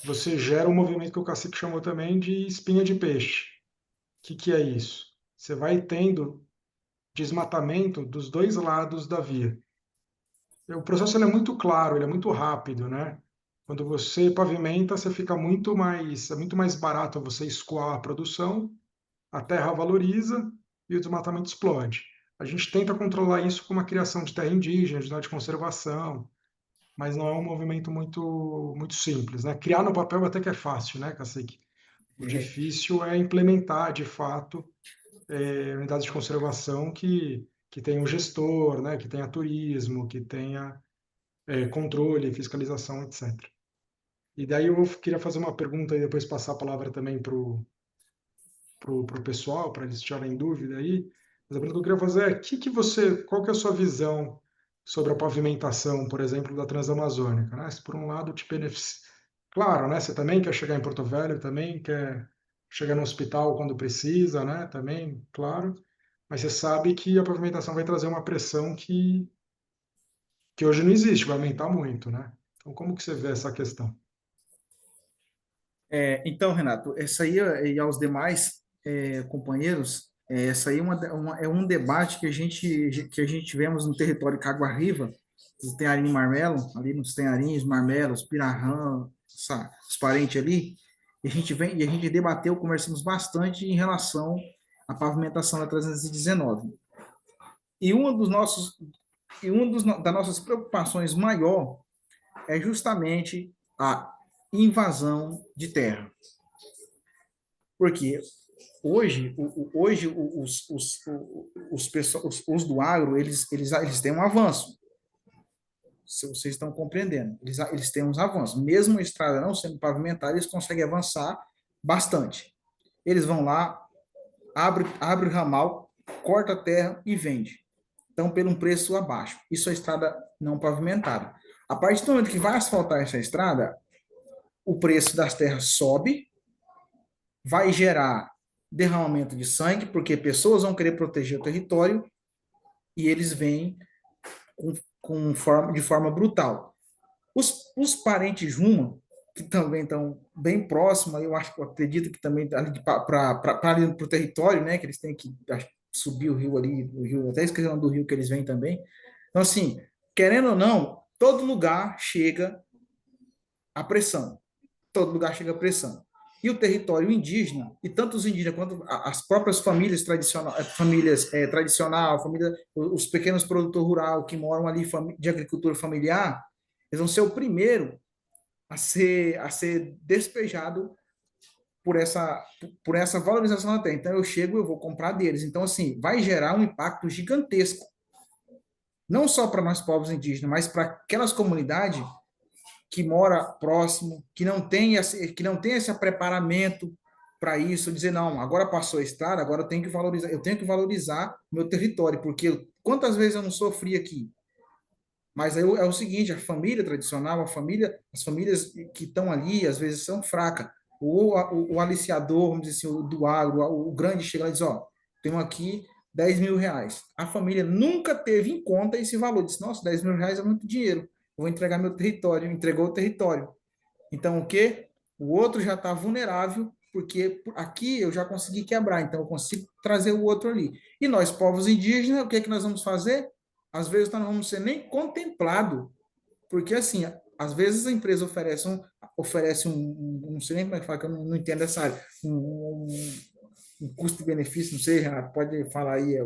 você gera um movimento que o Cacique chamou também de espinha de peixe. O que é isso? Você vai tendo desmatamento dos dois lados da via. O processo ele é muito claro, ele é muito rápido, né? Quando você pavimenta, você fica é muito mais barato você escoar a produção, a terra valoriza e o desmatamento explode. A gente tenta controlar isso com uma criação de terra indígena, de conservação, mas não é um movimento muito simples, né? Criar no papel até que é fácil, né, Cacique? O difícil é implementar, de fato, unidades de conservação que tenham um gestor, né, que tenha turismo, que tenha controle, fiscalização, etc. E daí eu queria fazer uma pergunta e depois passar a palavra também para o pessoal, para eles tirarem dúvida aí. Mas a pergunta que eu queria fazer é qual que é a sua visão sobre a pavimentação, por exemplo, da Transamazônica, né? Se por um lado te beneficia... Claro, né? Você também quer chegar em Porto Velho, também quer chegar no hospital quando precisa, né? Também, claro. Mas você sabe que a pavimentação vai trazer uma pressão que hoje não existe, vai aumentar muito, né? Então, como que você vê essa questão? Então, Renato, essa aí e aos demais companheiros, essa aí é um debate que a gente tivemos no território Caguarriva, do Tenharim e Marmelo, ali nos Tenharins, Marmelos, Pirahã, os parentes ali, e a gente debateu, conversamos bastante em relação à pavimentação da 319. E das nossas preocupações maior é justamente a invasão de terra. Porque hoje os do agro, eles têm um avanço. Se vocês estão compreendendo, eles têm uns avanços. Mesmo a estrada não sendo pavimentada, eles conseguem avançar bastante. Eles vão lá, abre o ramal, corta a terra e vende. Então, pelo um preço abaixo. Isso é estrada não pavimentada. A partir do momento que vai asfaltar essa estrada, o preço das terras sobe, vai gerar derramamento de sangue, porque pessoas vão querer proteger o território e eles vêm de forma brutal. Os parentes Juma, que também estão bem próximos, eu acredito que também para o território, né, que eles têm que subir o rio ali, até esqueci o nome do rio que eles vêm também. Então, assim, querendo ou não, todo lugar chega a pressão. Todo lugar chega a pressão. E o território indígena, e tanto os indígenas quanto as próprias famílias tradicionais, os pequenos produtores rurais que moram ali de agricultura familiar, eles vão ser o primeiro a ser despejado por essa valorização da terra. Então, eu vou comprar deles. Então, assim, vai gerar um impacto gigantesco. Não só para nós povos indígenas, mas para aquelas comunidades que mora próximo, que não tem esse preparamento para isso, dizer, não, agora passou a estrada, agora eu tenho que valorizar meu território, porque quantas vezes eu não sofri aqui? Mas aí é o seguinte, a família tradicional, as famílias que estão ali, às vezes são fracas. O aliciador, vamos dizer assim, do agro, o grande chega lá e diz, ó, tenho aqui 10 mil reais. A família nunca teve em conta esse valor, disse, nossa, 10 mil reais é muito dinheiro, vou entregar meu território, entregou o território. Então, o quê? O outro já está vulnerável, porque aqui eu já consegui quebrar, então eu consigo trazer o outro ali. E nós, povos indígenas, o que é que nós vamos fazer? Às vezes nós não vamos ser nem contemplados, porque assim, às vezes a empresa oferece não sei nem como é que fala, que eu não entendo essa área, um custo-benefício, não sei, pode falar aí,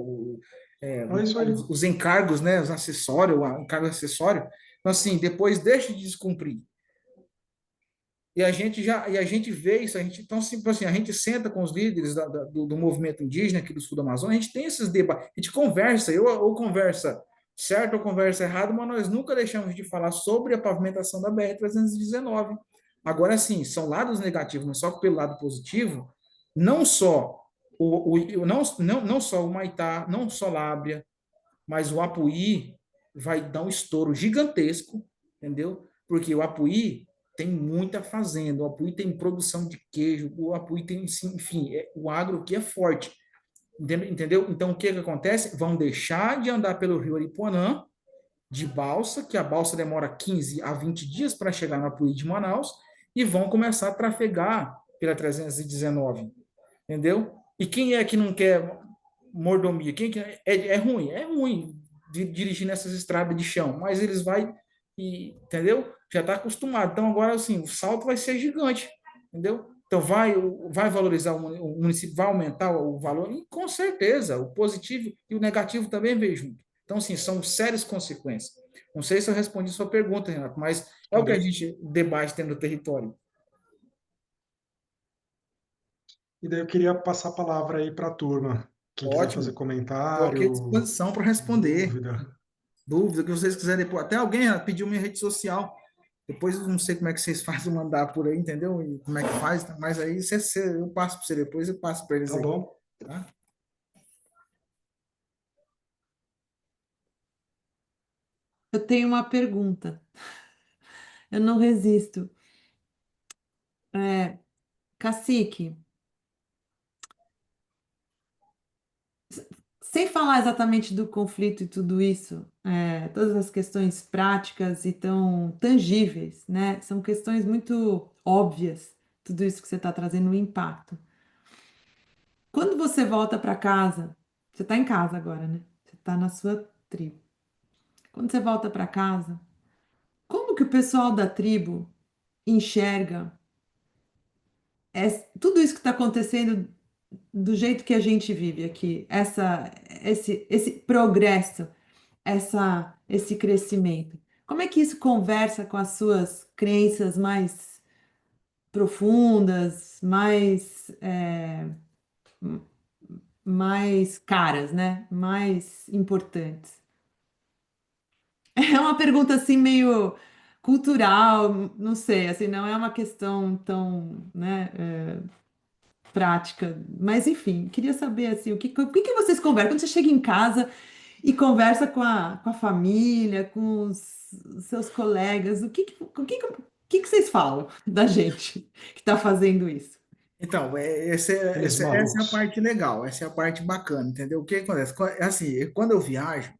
os encargos, né, os acessórios, o encargo acessório. Então, assim, depois deixa de descumprir. E a gente vê isso, então, assim, a gente senta com os líderes do movimento indígena aqui do sul do Amazonas, a gente tem esses debates, a gente conversa, eu conversa certo ou conversa errada, mas nós nunca deixamos de falar sobre a pavimentação da BR-319. Agora, sim, são lados negativos, mas só que pelo lado positivo, não só não só o Maitá, não só Lábrea, mas o Apuí vai dar um estouro gigantesco, entendeu? Porque o Apuí tem muita fazenda, o Apuí tem produção de queijo, o Apuí tem, enfim, o agro aqui é forte, entendeu? Então, o que acontece? Vão deixar de andar pelo rio Aripuanã, de balsa, que a balsa demora 15 a 20 dias para chegar no Apuí de Manaus, e vão começar a trafegar pela 319, entendeu? E quem é que não quer mordomia? Quem que é ruim dirigir nessas estradas de chão, mas eles vai e, entendeu? Já está acostumado. Então agora assim, o salto vai ser gigante, entendeu? Então vai valorizar o município, vai aumentar o valor e com certeza o positivo e o negativo também veio junto. Então assim, são sérias consequências. Não sei se eu respondi sua pergunta, Renato, mas é o que a gente debate dentro do território. E daí eu queria passar a palavra aí para a turma. Quem quiser fazer Ótimo. Estou comentário, aqui à disposição para responder. Dúvida que vocês quiserem depois. Até alguém pediu minha rede social. Depois eu não sei como é que vocês fazem mandar por aí, entendeu? E como é que faz, mas aí eu passo para você depois, eu passo para eles Tá aí. bom. Tá? Eu tenho uma pergunta. Eu não resisto. Cacique, sem falar exatamente do conflito e tudo isso, todas as questões práticas e tão tangíveis, né? São questões muito óbvias, tudo isso que você está trazendo, o impacto. Quando você volta para casa, você está em casa agora, né? Você está na sua tribo. Quando você volta para casa, como que o pessoal da tribo enxerga tudo isso que está acontecendo do jeito que a gente vive aqui, esse progresso, esse crescimento? Como é que isso conversa com as suas crenças mais profundas, mais caras, né? Mais importantes? É uma pergunta assim meio cultural, não sei, assim, não é uma questão tão, né, prática, mas enfim, queria saber assim, o que vocês conversam quando você chega em casa e conversa com a família, com os seus colegas, o que vocês falam da gente que está fazendo isso? Então, Eles essa é a malucos. parte legal, essa é a parte bacana, entendeu? O que acontece? Assim, quando eu viajo,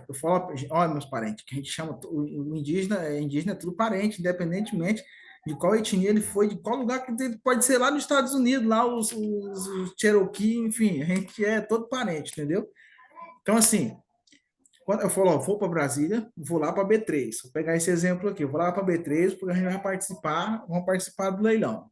eu falo, olha, meus parentes, que a gente chama, o indígena, indígena é tudo parente, independentemente de qual etnia ele foi, de qual lugar que ele pode ser lá nos Estados Unidos, lá os Cherokee, enfim, a gente é todo parente, entendeu? Então, assim, quando eu falo, ó, vou para Brasília, vou lá para B3, vou pegar esse exemplo aqui, eu vou lá para B3 porque a gente vai vamos participar do leilão.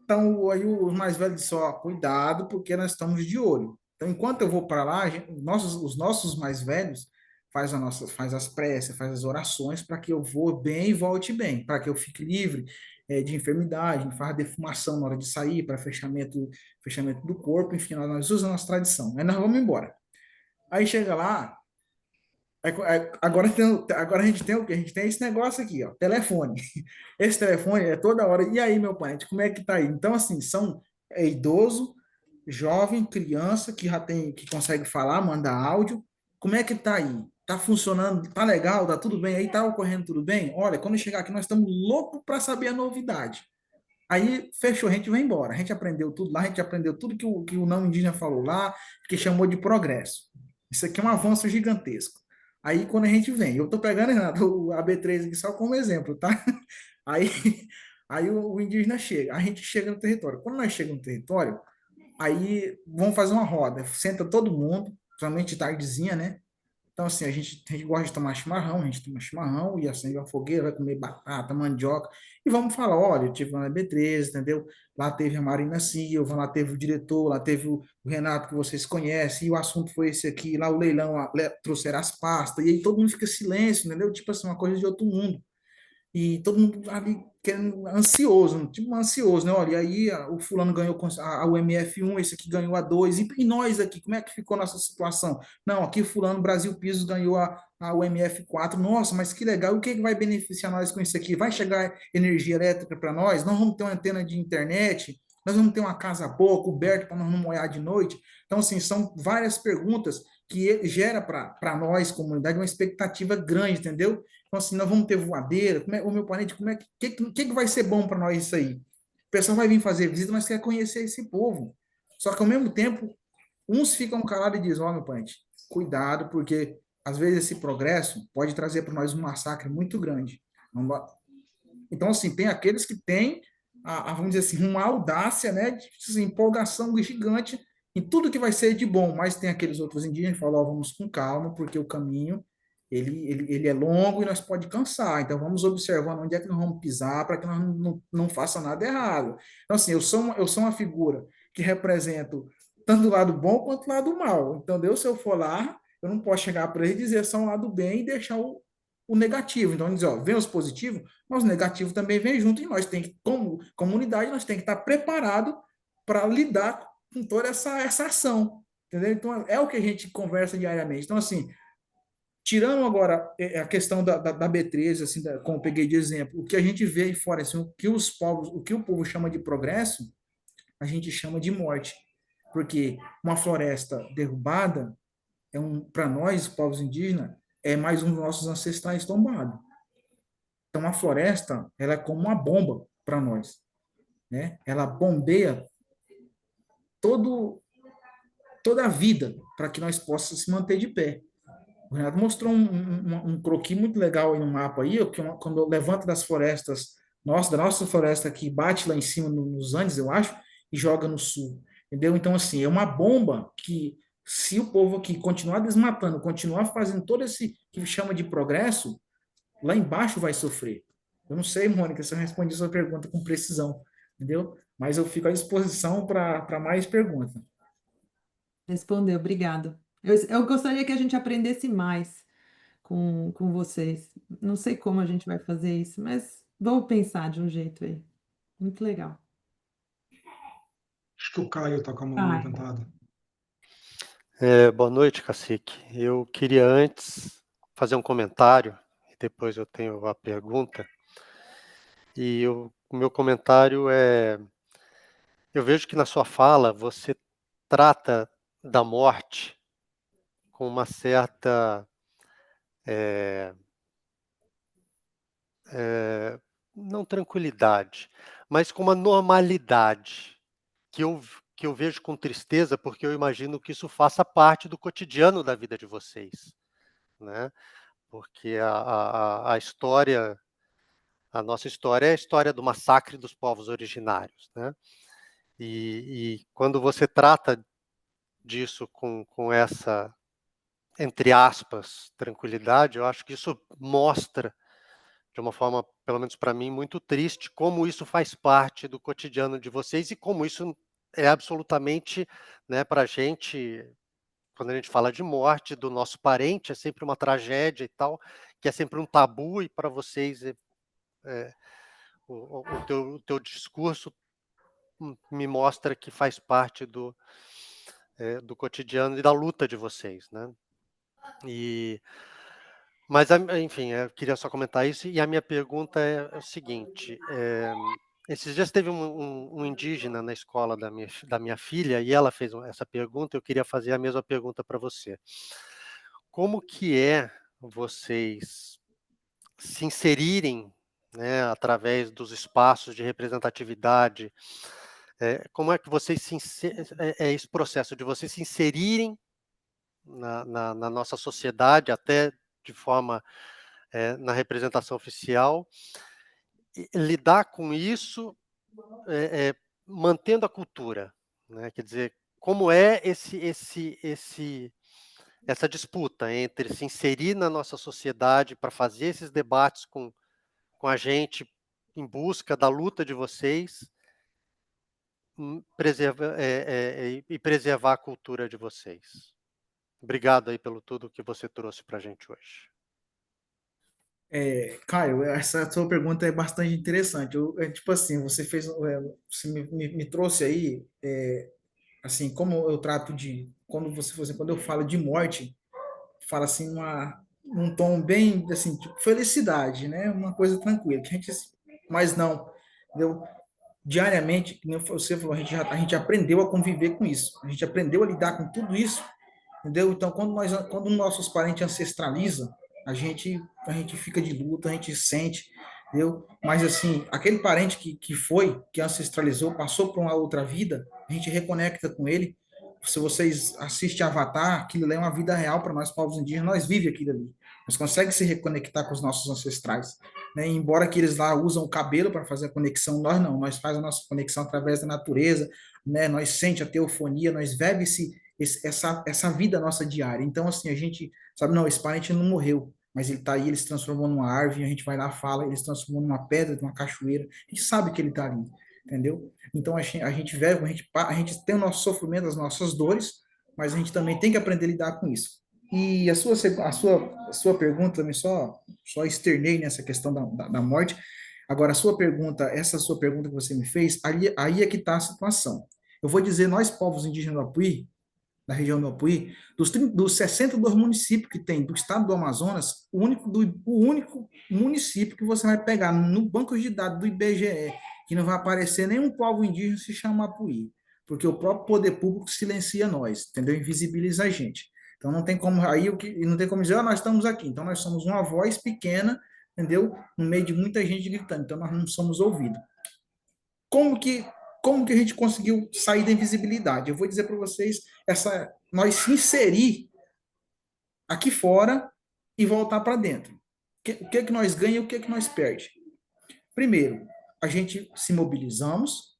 Então, aí os mais velhos dizem, ó, cuidado, porque nós estamos de olho. Então, enquanto eu vou para lá, os nossos mais velhos faz as preces, faz as orações para que eu vou bem e volte bem, para que eu fique livre de enfermidade, faz a defumação na hora de sair, para fechamento do corpo, enfim, nós usamos a nossa tradição. Aí nós vamos embora. Aí chega lá, agora a gente tem o quê? A gente tem esse negócio aqui, ó, telefone. Esse telefone é toda hora. E aí, meu parente, como é que tá aí? Então, assim, idoso, jovem, criança que já tem, que consegue falar, mandar áudio. Como é que tá aí? Tá funcionando? Tá legal? Tá tudo bem? Aí tá ocorrendo tudo bem? Olha, quando chegar aqui, nós estamos loucos para saber a novidade. Aí fechou, a gente vai embora. A gente aprendeu tudo lá, a gente aprendeu tudo que o não indígena falou lá, que chamou de progresso. Isso aqui é um avanço gigantesco. Aí quando a gente vem, eu tô pegando, Renato, o AB3 aqui só como exemplo, tá? Aí, aí o indígena chega, a gente chega no território. Quando nós chegamos no território, aí vamos fazer uma roda, senta todo mundo, principalmente tardezinha, né? Então, assim, a gente gosta de tomar chimarrão, a gente toma chimarrão e acende uma fogueira, vai comer batata, mandioca, e vamos falar, olha, eu tive lá na B13, entendeu? Lá teve a Marina Silva, lá teve o diretor, lá teve o Renato, que vocês conhecem, e o assunto foi esse aqui, lá o leilão, trouxeram as pastas, e aí todo mundo fica silêncio, entendeu? Tipo assim, uma coisa de outro mundo. e todo mundo ali ansioso, tipo ansioso, né? Olha, e aí o fulano ganhou a UMF1, esse aqui ganhou a 2, e nós aqui, como é que ficou nossa situação? Não, aqui fulano, Brasil Pisos ganhou a UMF4, nossa, mas que legal, o que vai beneficiar nós com isso aqui? Vai chegar energia elétrica para nós? Nós vamos ter uma antena de internet? Nós vamos ter uma casa boa, coberta para nós não molhar de noite? Então, assim, são várias perguntas que gera para nós, comunidade, uma expectativa grande, entendeu? Então, assim, nós vamos ter voadeira, o meu parente, que vai ser bom para nós isso aí? O pessoal vai vir fazer visita, mas quer conhecer esse povo. Só que, ao mesmo tempo, uns ficam calados e dizem, ó, meu parente, cuidado, porque, às vezes, esse progresso pode trazer para nós um massacre muito grande. Então, assim, tem aqueles que têm, vamos dizer assim, uma audácia, né, de assim, empolgação gigante em tudo que vai ser de bom, mas tem aqueles outros indígenas que falam, ó, vamos com calma, porque o caminho, ele é longo e nós pode cansar, então vamos observando onde é que nós vamos pisar para que nós não faça nada errado. Então, assim, eu sou uma figura que represento tanto o lado bom quanto o lado mal, entendeu? Se eu for lá, eu não posso chegar para ele e dizer só um lado bem e deixar o negativo. Então, dizer, ó, vem os positivos, mas o negativo também vem junto e nós tem que, como comunidade, nós tem que estar preparado para lidar com toda essa ação, entendeu? Então, é o que a gente conversa diariamente. Então, assim, tirando agora a questão da B13, assim, como eu peguei de exemplo, o que a gente vê aí fora, assim, o que o povo chama de progresso, a gente chama de morte. Porque uma floresta derrubada, para nós, povos indígenas, é mais um dos nossos ancestrais tombado. Então, a floresta, ela é como uma bomba para nós, né? Ela bombeia todo, toda a vida para que nós possamos se manter de pé. O Renato mostrou um croquis muito legal aí no mapa aí, que quando levanta das florestas, da nossa floresta que bate lá em cima nos Andes, eu acho, e joga no sul. Entendeu? Então, assim, é uma bomba que, se o povo aqui continuar desmatando, continuar fazendo todo esse que chama de progresso, lá embaixo vai sofrer. Eu não sei, Mônica, se eu respondi sua pergunta com precisão, entendeu? Mas eu fico à disposição para mais perguntas. Respondeu, obrigado. Eu gostaria que a gente aprendesse mais com vocês. Não sei como a gente vai fazer isso, mas vamos pensar de um jeito aí. Muito legal. Acho que o Caio está com a mão Ai, levantada. Boa noite, Cacique. Eu queria antes fazer um comentário, e depois eu tenho a pergunta. E o meu comentário é: eu vejo que na sua fala você trata da morte com uma certa não tranquilidade, mas com uma normalidade que eu vejo com tristeza, porque eu imagino que isso faça parte do cotidiano da vida de vocês, né? Porque a história, a nossa história é a história do massacre dos povos originários, né? E quando você trata disso com essa, entre aspas, tranquilidade, eu acho que isso mostra, de uma forma, pelo menos para mim, muito triste, como isso faz parte do cotidiano de vocês e como isso é absolutamente, né, para a gente, quando a gente fala de morte do nosso parente, é sempre uma tragédia e tal, que é sempre um tabu, e para vocês o teu discurso me mostra que faz parte do cotidiano e da luta de vocês, né? Mas, enfim, eu queria só comentar isso, e a minha pergunta é o seguinte: esses dias teve um indígena na escola da minha filha, e ela fez essa pergunta, eu queria fazer a mesma pergunta para você. Como que é vocês se inserirem, né, através dos espaços de representatividade, como é que vocês esse processo de vocês se inserirem na nossa sociedade, até de forma na representação oficial, e lidar com isso, mantendo a cultura, né? Quer dizer, como é essa disputa entre se inserir na nossa sociedade para fazer esses debates com a gente em busca da luta de vocês, e preservar a cultura de vocês. Obrigado aí pelo tudo que você trouxe para a gente hoje. Caio, essa sua pergunta é bastante interessante. Tipo assim, você me trouxe aí, assim, como eu trato quando eu falo de morte, fala assim, num tom bem, assim, tipo, felicidade, né? Uma coisa tranquila, que a gente, mas não, entendeu? Diariamente, como você falou, a gente aprendeu a conviver com isso, a gente aprendeu a lidar com tudo isso, entendeu? Então, quando nossos parentes ancestralizam, a gente fica de luto, a gente sente, entendeu? Mas, assim, aquele parente que ancestralizou, passou por uma outra vida, a gente reconecta com ele. Se vocês assistem Avatar, aquilo ali é uma vida real para nós, povos indígenas, nós vivemos aquilo ali. Nós conseguimos se reconectar com os nossos ancestrais, né? Embora que eles lá usam o cabelo para fazer a conexão, nós não, nós faz a nossa conexão através da natureza, né? Nós sente a teofonia, nós bebe essa vida nossa diária. Então, assim, a gente sabe, não, esse parente não morreu, mas ele está aí, ele se transformou numa árvore, a gente vai lá, fala, ele se transformou numa pedra, numa cachoeira, a gente sabe que ele está ali, entendeu? Então, a gente velho, a gente tem o nosso sofrimento, as nossas dores, mas a gente também tem que aprender a lidar com isso. E a sua pergunta também, só externei nessa questão da morte. Agora, essa sua pergunta que você me fez, aí é que está a situação. Eu vou dizer, nós, povos indígenas do Apuí, da região do Apuí, dos 62 municípios que tem do estado do Amazonas, o único município que você vai pegar no banco de dados do IBGE, que não vai aparecer nenhum povo indígena, se chama Apuí, porque o próprio poder público silencia nós, entendeu? Invisibiliza a gente. Então não tem como não tem como dizer, nós estamos aqui. Então nós somos uma voz pequena, entendeu? No meio de muita gente gritando, então nós não somos ouvidos. Como que como que a gente conseguiu sair da invisibilidade? Eu vou dizer para vocês, nós se inserir aqui fora e voltar para dentro. O que que nós ganhamos e o que que nós perdemos? Primeiro, a gente se mobilizamos,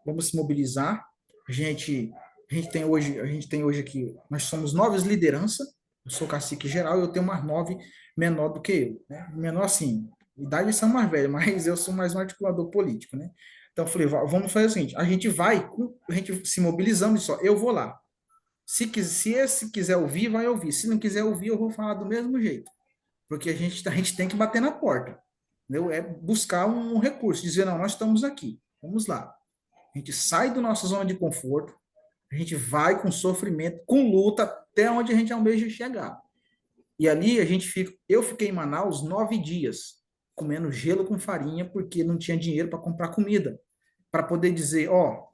vamos se mobilizar. A gente tem hoje aqui, nós somos 9 lideranças, eu sou cacique geral, eu tenho umas 9 menor do que eu, né? Menor assim, idade são mais velhas, mas eu sou mais um articulador político, né? Então eu falei, vamos fazer o seguinte, a gente se mobilizando só, eu vou lá. Se esse quiser ouvir, vai ouvir. Se não quiser ouvir, eu vou falar do mesmo jeito. Porque a gente tem que bater na porta. Entendeu? É buscar um recurso, dizer, não, nós estamos aqui, vamos lá. A gente sai da nossa zona de conforto, a gente vai com sofrimento, com luta, até onde a gente almeja chegar. E ali eu fiquei em Manaus 9 dias, comendo gelo com farinha, porque não tinha dinheiro para comprar comida, para poder dizer,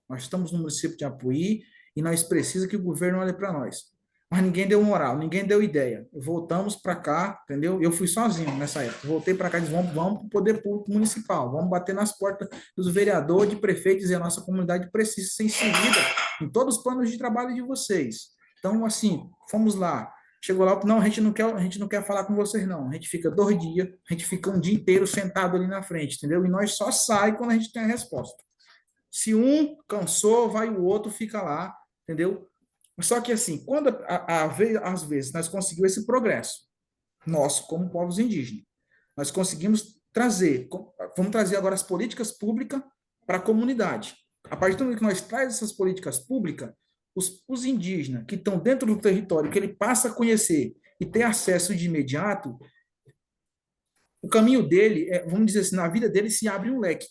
nós estamos no município de Apuí e nós precisamos que o governo olhe para nós. Mas ninguém deu moral, ninguém deu ideia. Voltamos para cá, entendeu? Eu fui sozinho nessa época. Voltei para cá e disse, vamos para o poder público municipal, vamos bater nas portas dos vereadores, de prefeitos, dizer a nossa comunidade precisa ser inserida em todos os planos de trabalho de vocês. Então, assim, fomos lá. Chegou lá, não, a gente não quer falar com vocês, não. A gente fica 2 dias, a gente fica um dia inteiro sentado ali na frente, entendeu? E nós só sai quando a gente tem a resposta. Se um cansou, vai o outro, fica lá, entendeu? Só que assim, às vezes nós conseguimos esse progresso, nosso como povos indígenas, nós conseguimos vamos trazer agora as políticas públicas para a comunidade. A partir do momento que nós trazemos essas políticas públicas, os indígenas que estão dentro do território, que ele passa a conhecer e ter acesso de imediato, o caminho dele, vamos dizer assim, na vida dele se abre um leque.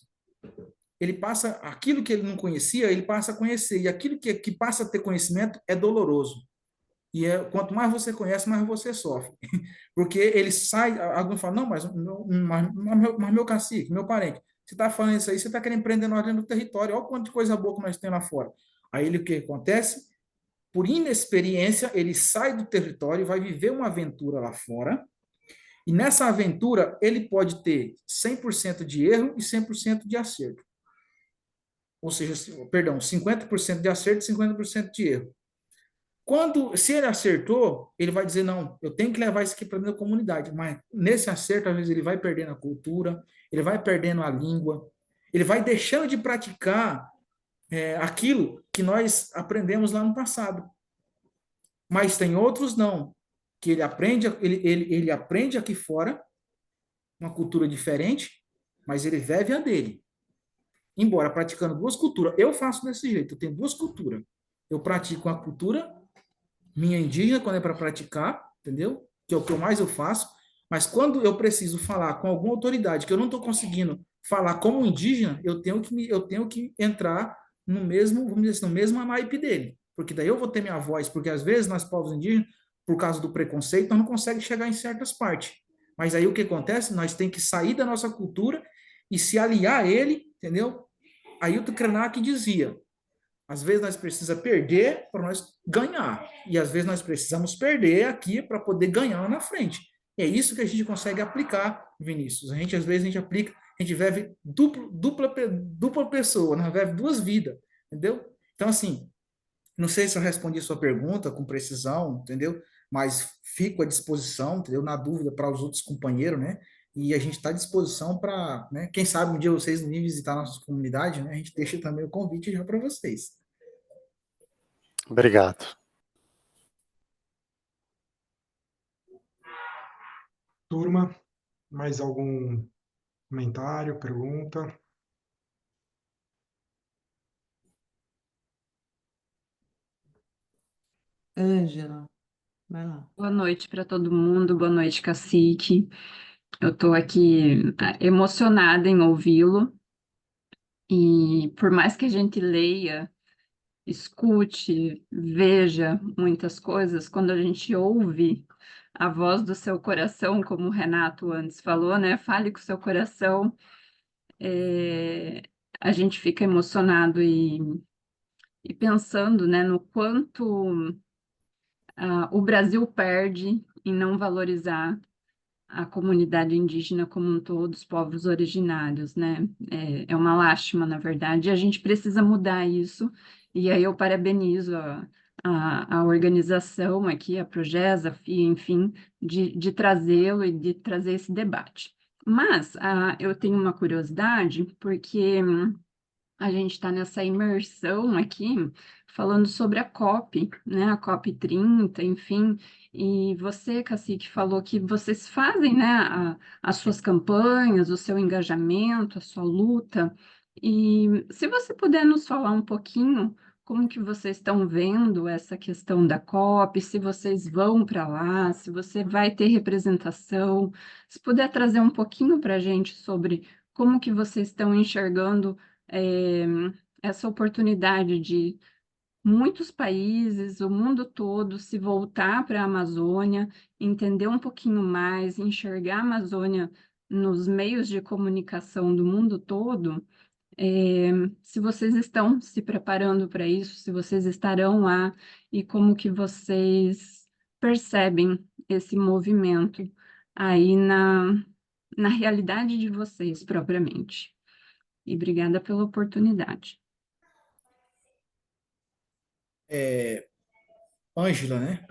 Ele passa, aquilo que ele não conhecia, ele passa a conhecer, e aquilo que passa a ter conhecimento é doloroso. E quanto mais você conhece, mais você sofre. Porque ele sai, alguém fala, não, mas meu cacique, meu parente, você está falando isso aí, você está querendo prender nós dentro do território, olha o quanto de coisa boa que nós temos lá fora. Aí o que acontece? Por inexperiência, ele sai do território, vai viver uma aventura lá fora, e nessa aventura ele pode ter 100% de erro e 100% de acerto. Ou seja, 50% de acerto e 50% de erro. Se ele acertou, ele vai dizer, não, eu tenho que levar isso aqui para dentro da comunidade, mas nesse acerto, às vezes, ele vai perdendo a cultura, ele vai perdendo a língua, ele vai deixando de praticar aquilo que nós aprendemos lá no passado. Mas tem outros não, que ele aprende aqui fora, uma cultura diferente, mas ele vive a dele. Embora praticando 2 culturas, eu faço desse jeito, eu tenho 2 culturas. Eu pratico a cultura minha indígena, quando é para praticar, entendeu? Que é o que mais eu faço, Mas quando eu preciso falar com alguma autoridade que eu não estou conseguindo falar como indígena, eu tenho que entrar no mesmo, vamos dizer assim, no mesmo naipe dele. Porque daí eu vou ter minha voz, porque às vezes nós povos indígenas, por causa do preconceito, nós não conseguimos chegar em certas partes. Mas aí o que acontece? Nós temos que sair da nossa cultura e se aliar a ele, entendeu? Ailton Krenak dizia, às vezes nós precisamos perder para nós ganhar. E às vezes nós precisamos perder aqui para poder ganhar lá na frente. E é isso que a gente consegue aplicar, Vinícius. Às vezes a gente aplica, a gente vive dupla pessoa, nós vive duas vidas, entendeu? Então, assim, não sei se eu respondi a sua pergunta com precisão, entendeu? Mas fico à disposição, entendeu? Na dúvida para os outros companheiros, né? E a gente está à disposição para, né? Quem sabe um dia vocês não virem visitar a nossa comunidade, né? A gente deixa também o convite já para vocês. Obrigado. Turma, mais algum comentário, pergunta? Ângela, vai lá. Boa noite para todo mundo, boa noite, cacique. Eu estou aqui emocionada em ouvi-lo, e por mais que a gente leia, escute, veja muitas coisas, quando a gente ouve a voz do seu coração, como o Renato antes falou, né? Fale com o seu coração, a gente fica emocionado e pensando, né, no quanto o Brasil perde em não valorizar a comunidade indígena como um todo, os povos originários, né? É uma lástima, na verdade, e a gente precisa mudar isso, e aí eu parabenizo a organização aqui, a Progesa, a FIA, enfim, de trazê-lo e de trazer esse debate. Mas eu tenho uma curiosidade, porque a gente está nessa imersão aqui, falando sobre a COP, né, a COP 30, enfim, e você, Cacique, falou que vocês fazem, né, as suas campanhas, o seu engajamento, a sua luta, e se você puder nos falar um pouquinho como que vocês estão vendo essa questão da COP, se vocês vão para lá, se você vai ter representação, se puder trazer um pouquinho para a gente sobre como que vocês estão enxergando essa oportunidade de muitos países, o mundo todo, se voltar para a Amazônia, entender um pouquinho mais, enxergar a Amazônia nos meios de comunicação do mundo todo, se vocês estão se preparando para isso, se vocês estarão lá e como que vocês percebem esse movimento aí na realidade de vocês propriamente. E obrigada pela oportunidade. Ângela, né?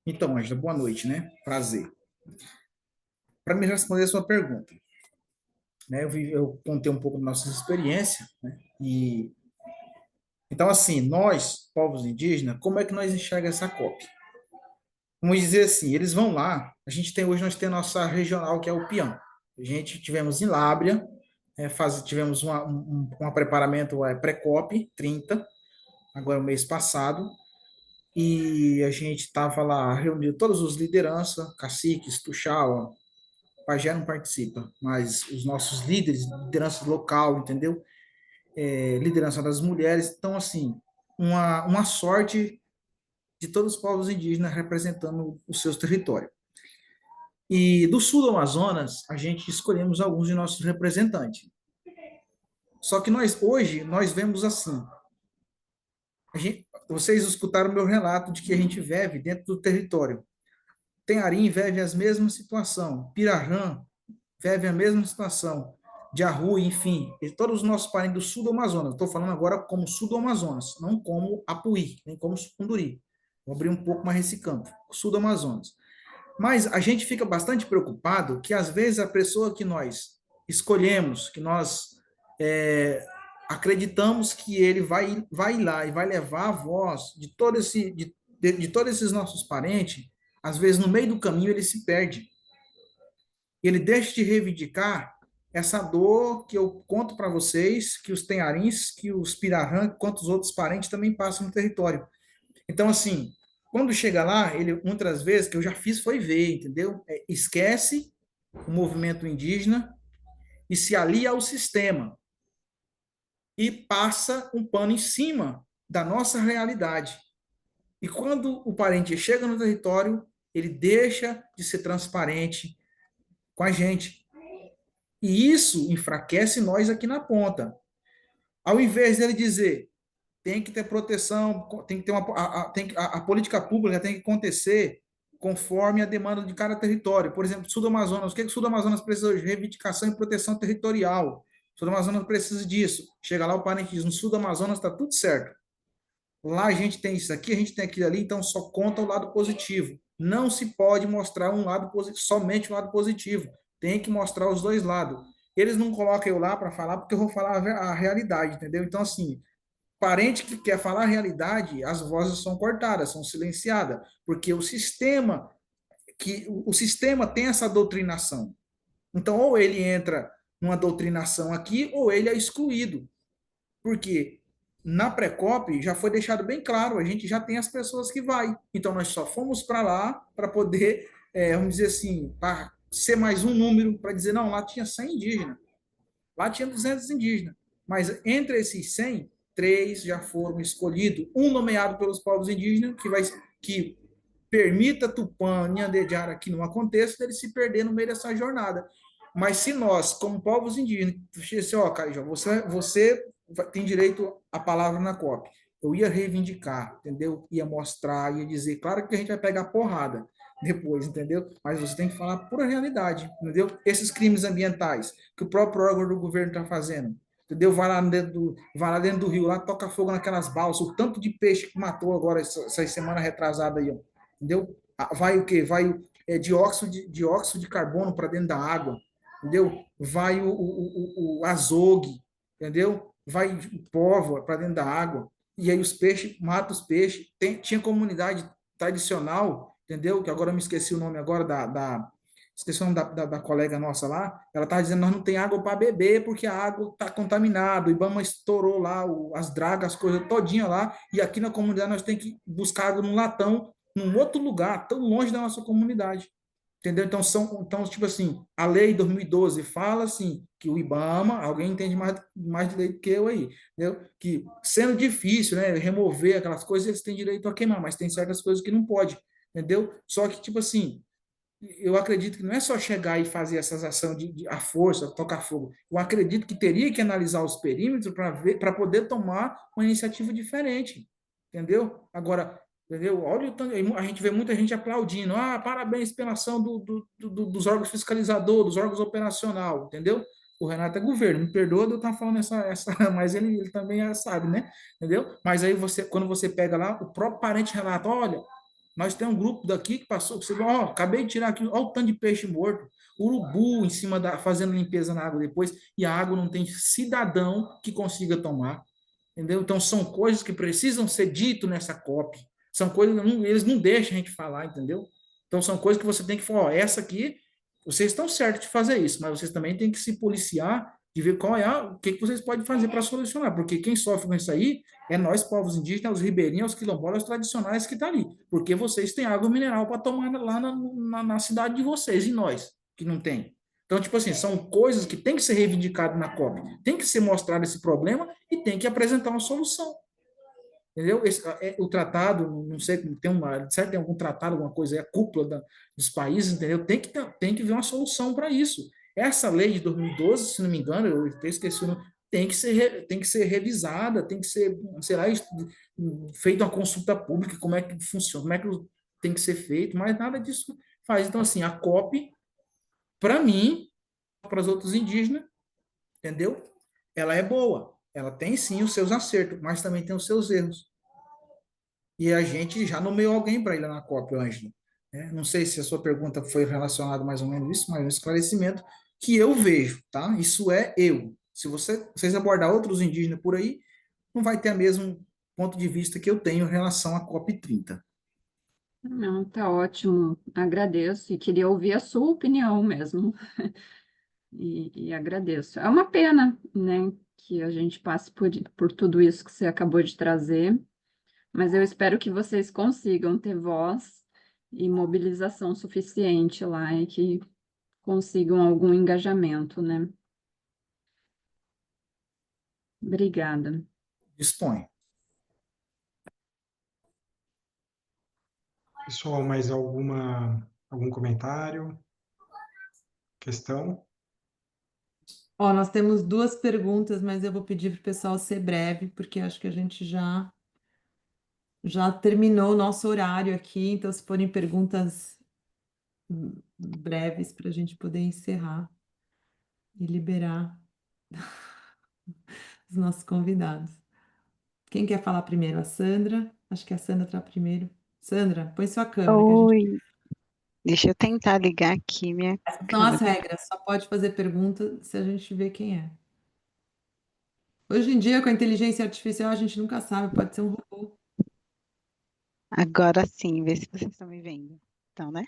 Então, Ângela, boa noite, né? Prazer. Para me responder a sua pergunta, né? Eu contei um pouco da nossa experiência, né? Então, assim, nós, povos indígenas, como é que nós enxergamos essa COP? Vamos dizer assim, eles vão lá, hoje nós temos a nossa regional, que é o Pião. Tivemos em Lábrea, tivemos um preparamento pré-COP 30, agora o mês passado, e a gente estava lá reunindo todas as lideranças, caciques, tuxaua, pajé não participa, mas os nossos líderes, liderança local, entendeu? Liderança das mulheres, então, assim, uma sorte de todos os povos indígenas representando os seus territórios. E do sul do Amazonas, a gente escolhemos alguns de nossos representantes. Só que hoje, nós vemos assim, vocês escutaram o meu relato de que a gente vive dentro do território. Tenharim vive a mesma situação, Pirahã vive a mesma situação, Diarru, enfim, todos os nossos parentes do sul do Amazonas. Estou falando agora como sul do Amazonas, não como Apuí, nem como Sucunduri. Vou abrir um pouco mais esse campo, sul do Amazonas. Mas a gente fica bastante preocupado que, às vezes, a pessoa que nós escolhemos, que nós acreditamos que ele vai lá e vai levar a voz de todos esses nossos parentes, às vezes, no meio do caminho, ele se perde. Ele deixa de reivindicar essa dor que eu conto para vocês, que os tenharins, que os pirahã, quantos outros parentes também passam no território. Então, assim, quando chega lá, ele, muitas vezes, que eu já fiz foi ver, entendeu? Esquece o movimento indígena e se alia ao sistema e passa um pano em cima da nossa realidade. E quando o parente chega no território, ele deixa de ser transparente com a gente. E isso enfraquece nós aqui na ponta. Ao invés dele dizer, tem que ter proteção, tem que ter a política pública tem que acontecer conforme a demanda de cada território. Por exemplo, Sul do Amazonas, o que o Sul do Amazonas precisa hoje? Reivindicação e proteção territorial. O Sul do Amazonas precisa disso. Chega lá, o parente diz, no Sul do Amazonas está tudo certo. Lá a gente tem isso aqui, a gente tem aquilo ali, então só conta o lado positivo. Não se pode mostrar um lado positivo, somente um lado positivo. Tem que mostrar os dois lados. Eles não colocam eu lá para falar, porque eu vou falar a realidade, entendeu? Então, assim, parente que quer falar a realidade, as vozes são cortadas, são silenciadas, porque o sistema tem essa doutrinação. Então, ou ele entra numa doutrinação aqui, ou ele é excluído. Porque na Precop já foi deixado bem claro, a gente já tem as pessoas que vai. Então, nós só fomos para lá para poder, vamos dizer assim, para ser mais um número, para dizer, não, lá tinha 100 indígenas, lá tinha 200 indígenas. Mas entre esses 100, 3 já foram escolhidos, um nomeado pelos povos indígenas, que permita Tupã, Nhandejára que não aconteça, dele se perder no meio dessa jornada. Mas se nós, como povos indígenas, assim, ó, Caijó, você tem direito à palavra na COP. Eu ia reivindicar, entendeu? Ia mostrar, ia dizer, claro que a gente vai pegar porrada depois, entendeu? Mas você tem que falar pura realidade, entendeu? Esses crimes ambientais que o próprio órgão do governo está fazendo, entendeu? Vai lá dentro do rio, lá toca fogo naquelas balsas, o tanto de peixe que matou agora essa semana retrasada aí, ó, entendeu? Vai o quê? Vai dióxido de carbono para dentro da água, entendeu? Vai o azogue, entendeu? Vai póvoa para dentro da água, e aí os peixes, mata os peixes. Tinha comunidade tradicional, entendeu? Que agora eu me esqueci o nome agora esqueci o nome da colega nossa lá, ela estava dizendo, nós não tem água para beber porque a água está contaminada, o Ibama estourou lá as dragas, as coisas todinha lá, e aqui na comunidade nós temos que buscar água num latão, num outro lugar, tão longe da nossa comunidade. Entendeu? Então, tipo assim, a lei de 2012 fala assim, que o IBAMA, alguém entende mais de lei do que eu aí, entendeu? Que sendo difícil, né, remover aquelas coisas, eles têm direito a queimar, mas tem certas coisas que não pode, entendeu? Só que, tipo assim, eu acredito que não é só chegar e fazer essas ações a força, tocar fogo. Eu acredito que teria que analisar os perímetros para poder tomar uma iniciativa diferente, entendeu? Agora, entendeu? Olha, a gente vê muita gente aplaudindo. Ah, parabéns pela ação dos órgãos fiscalizadores, dos órgãos operacional, entendeu? O Renato é governo, me perdoa de eu estar falando mas ele também sabe, né? Entendeu? Mas aí quando você pega lá, o próprio parente relata, olha, nós temos um grupo daqui que passou, você ó, acabei de tirar aqui, olha o tanto de peixe morto, urubu em cima fazendo limpeza na água depois, e a água não tem cidadão que consiga tomar, entendeu? Então são coisas que precisam ser dito nessa COP, são coisas que eles não deixam a gente falar, entendeu? Então são coisas que você tem que falar, ó, essa aqui, vocês estão certos de fazer isso, mas vocês também têm que se policiar de ver o que vocês podem fazer para solucionar, porque quem sofre com isso aí é nós, povos indígenas, os ribeirinhos, os quilombolas, os tradicionais que estão ali, porque vocês têm água mineral para tomar lá na cidade de vocês, e nós, que não tem. Então, tipo assim, são coisas que tem que ser reivindicadas na COP, tem que ser mostrado esse problema e tem que apresentar uma solução. Entendeu? O tratado, não sei, certo, tem algum tratado, alguma coisa, é a cúpula dos países, entendeu? Tem que ver uma solução para isso. Essa lei de 2012, se não me engano, eu até esqueci o nome, tem que ser revisada, tem que ser, sei lá, feita uma consulta pública, como é que funciona, como é que tem que ser feito, mas nada disso faz. Então, assim, a COP, para mim, para os outros indígenas, entendeu? Ela é boa, ela tem sim os seus acertos, mas também tem os seus erros. E a gente já nomeou alguém para ir lá na COP, Ângelo. Não sei se a sua pergunta foi relacionada mais ou menos isso, mas é um esclarecimento que eu vejo, tá? Isso é eu. Se vocês abordar outros indígenas por aí, não vai ter o mesmo ponto de vista que eu tenho em relação à COP 30. Não, tá ótimo, agradeço e queria ouvir a sua opinião mesmo. E agradeço. É uma pena, né, que a gente passe por tudo isso que você acabou de trazer, Mas eu espero que vocês consigam ter voz e mobilização suficiente lá e que consigam algum engajamento, né? Obrigada. Dispõe. Pessoal, mais algum comentário? Questão? Ó, nós temos duas perguntas, mas eu vou pedir para o pessoal ser breve, porque acho que a gente já terminou o nosso horário aqui, então se forem perguntas breves para a gente poder encerrar e liberar os nossos convidados. Quem quer falar primeiro? A Sandra? Acho que a Sandra está primeiro. Sandra, põe sua câmera que a gente. Oi, deixa eu tentar ligar aqui minha Essas são as câmera. regras, só pode fazer pergunta se a gente vê quem é. Hoje em dia, com a inteligência artificial, a gente nunca sabe, pode ser um robô. Agora sim, vê se vocês estão me vendo. Então, né?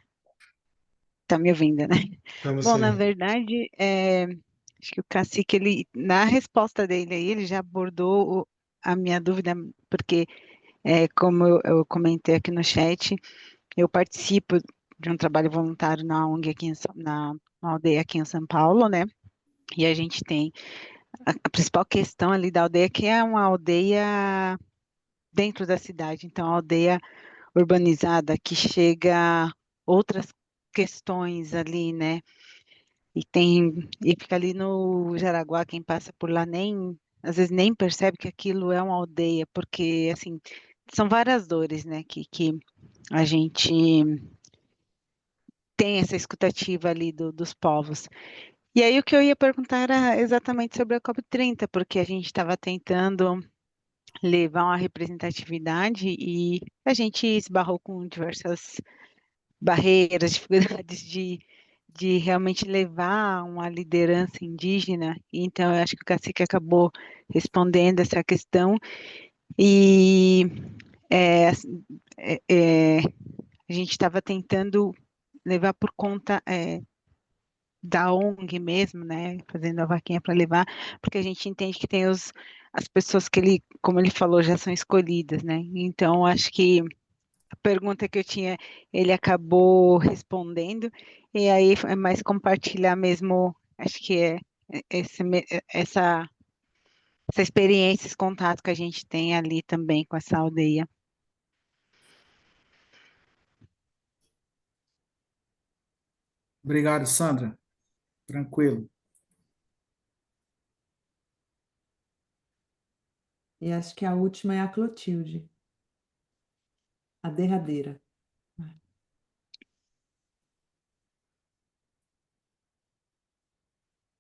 Tá me ouvindo, né? Estamos Bom, na sim. verdade, acho que o Cacique, ele, na resposta dele aí, ele já abordou a minha dúvida, porque, como eu comentei aqui no chat, eu participo de um trabalho voluntário na ONG aqui na aldeia aqui em São Paulo, né? E a gente tem a principal questão ali da aldeia, que é uma aldeia dentro da cidade, então a aldeia urbanizada que chega outras questões ali, né? E fica ali no Jaraguá, quem passa por lá nem às vezes nem percebe que aquilo é uma aldeia, porque assim, são várias dores, né, que a gente tem essa escutativa ali dos povos. E aí o que eu ia perguntar era exatamente sobre a COP30, porque a gente estava tentando levar uma representatividade e a gente esbarrou com diversas barreiras, dificuldades de realmente levar uma liderança indígena. Então, eu acho que o Cacique acabou respondendo essa questão e assim, a gente estava tentando levar por conta da ONG mesmo, né, fazendo a vaquinha para levar, porque a gente entende que tem as pessoas que ele, como ele falou, já são escolhidas, né? Então, acho que a pergunta que eu tinha, ele acabou respondendo, e aí é mais compartilhar mesmo, acho que essa, essa experiência, esse contato que a gente tem ali também com essa aldeia. Obrigado, Sandra. Tranquilo. E acho que a última é a Clotilde, a derradeira.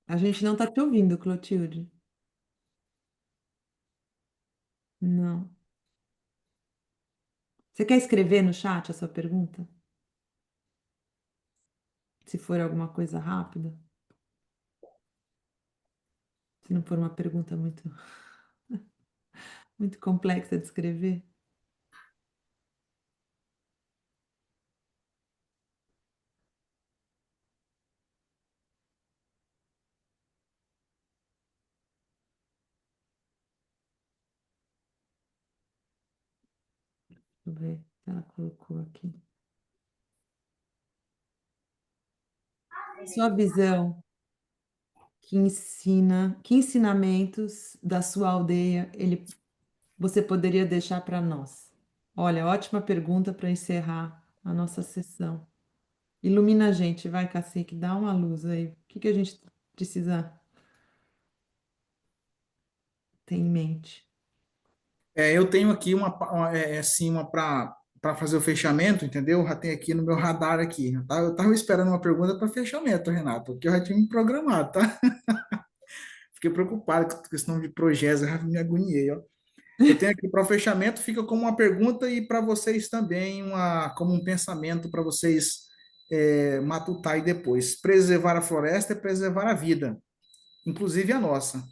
A gente não está te ouvindo, Clotilde. Não. Você quer escrever no chat a sua pergunta? Se for alguma coisa rápida? Se não for uma pergunta muito complexa de escrever? Deixa eu ver se ela colocou aqui. Sua visão, que ensinamentos da sua aldeia você poderia deixar para nós? Olha, ótima pergunta para encerrar a nossa sessão. Ilumina a gente, vai, Cacique, dá uma luz aí. O que a gente precisa ter em mente? Eu tenho aqui assim, uma para fazer o fechamento, entendeu? Já tem aqui no meu radar aqui. Eu tava esperando uma pergunta para fechamento, Renato, porque eu já tinha me programado, tá? Fiquei preocupado com a questão de projetos, eu já me agoniei, ó. Eu tenho aqui para o fechamento, fica como uma pergunta e para vocês também, como um pensamento para vocês matutar aí depois. Preservar a floresta é preservar a vida, inclusive a nossa.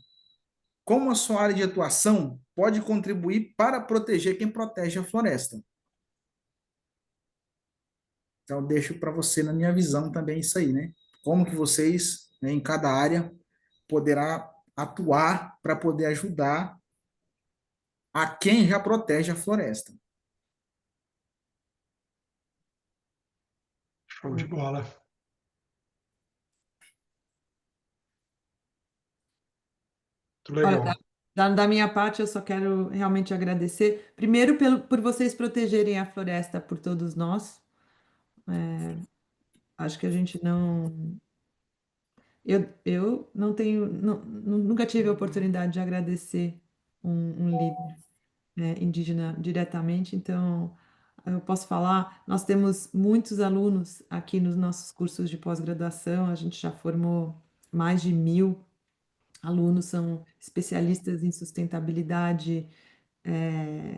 Como a sua área de atuação pode contribuir para proteger quem protege a floresta? Então, eu deixo para você, na minha visão, também isso aí, né? Como que vocês, né, em cada área, poderá atuar para poder ajudar a quem já protege a floresta. Show de bola. Muito Olha, legal. da minha parte, eu só quero realmente agradecer. Primeiro, por vocês protegerem a floresta por todos nós. Acho que a gente não. Eu não tenho. Nunca tive a oportunidade de agradecer um líder, indígena diretamente, então eu posso falar. Nós temos muitos alunos aqui nos nossos cursos de pós-graduação, a gente já formou mais de 1.000 alunos, são especialistas em sustentabilidade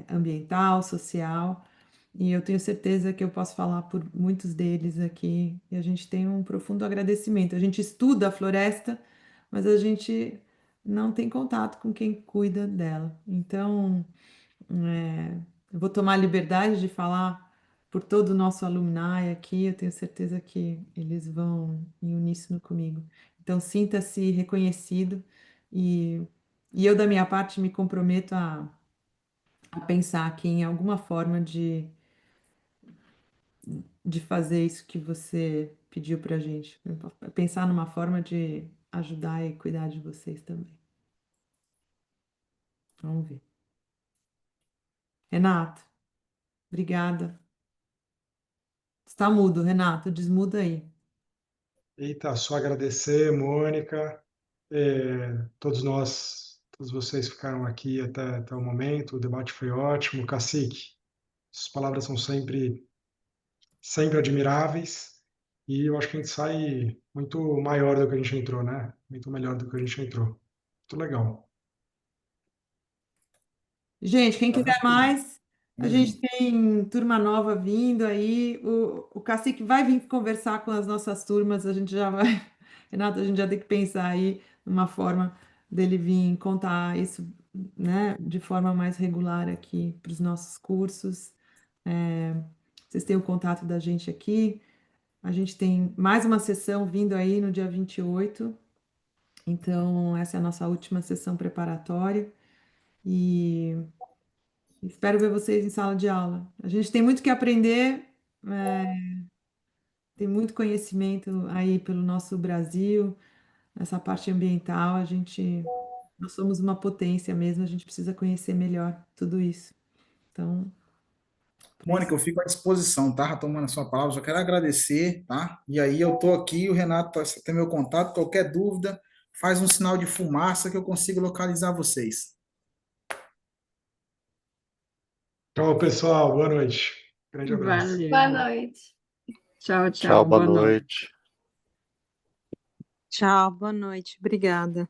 ambiental, social, e eu tenho certeza que eu posso falar por muitos deles aqui, e a gente tem um profundo agradecimento. A gente estuda a floresta, mas a gente não tem contato com quem cuida dela. Então, eu vou tomar a liberdade de falar por todo o nosso alumni aqui, eu tenho certeza que eles vão em uníssono comigo. Então, sinta-se reconhecido e, e eu, da minha parte, me comprometo a pensar aqui em alguma forma de fazer isso que você pediu para a gente. Pensar numa forma de ajudar e cuidar de vocês também. Vamos ver. Renato, obrigada. Está mudo, Renato, desmuda aí. Eita, só agradecer, Mônica. Todos nós, todos vocês ficaram aqui até o momento. O debate foi ótimo. Cacique, suas palavras são sempre admiráveis. E eu acho que a gente sai muito maior do que a gente entrou, né? Muito melhor do que a gente entrou. Muito legal. Gente, quem quiser mais, a gente tem turma nova vindo aí. O Cacique vai vir conversar com as nossas turmas, a gente já vai. Renato, a gente já tem que pensar aí numa forma dele vir contar isso, né, de forma mais regular aqui para os nossos cursos. Vocês têm o contato da gente aqui. A gente tem mais uma sessão vindo aí no dia 28. Então, essa é a nossa última sessão preparatória. E espero ver vocês em sala de aula. A gente tem muito que aprender, tem muito conhecimento aí pelo nosso Brasil, nessa parte ambiental. Nós somos uma potência mesmo, a gente precisa conhecer melhor tudo isso. Então, Mônica, eu fico à disposição, tá? Tomando a sua palavra, só quero agradecer, tá? E aí eu tô aqui, o Renato tem meu contato, qualquer dúvida, faz um sinal de fumaça que eu consigo localizar vocês. Tchau, pessoal. Boa noite. Grande abraço. Valeu. Boa noite. Tchau, Tchau, boa boa noite. noite. Tchau, boa noite. Obrigada.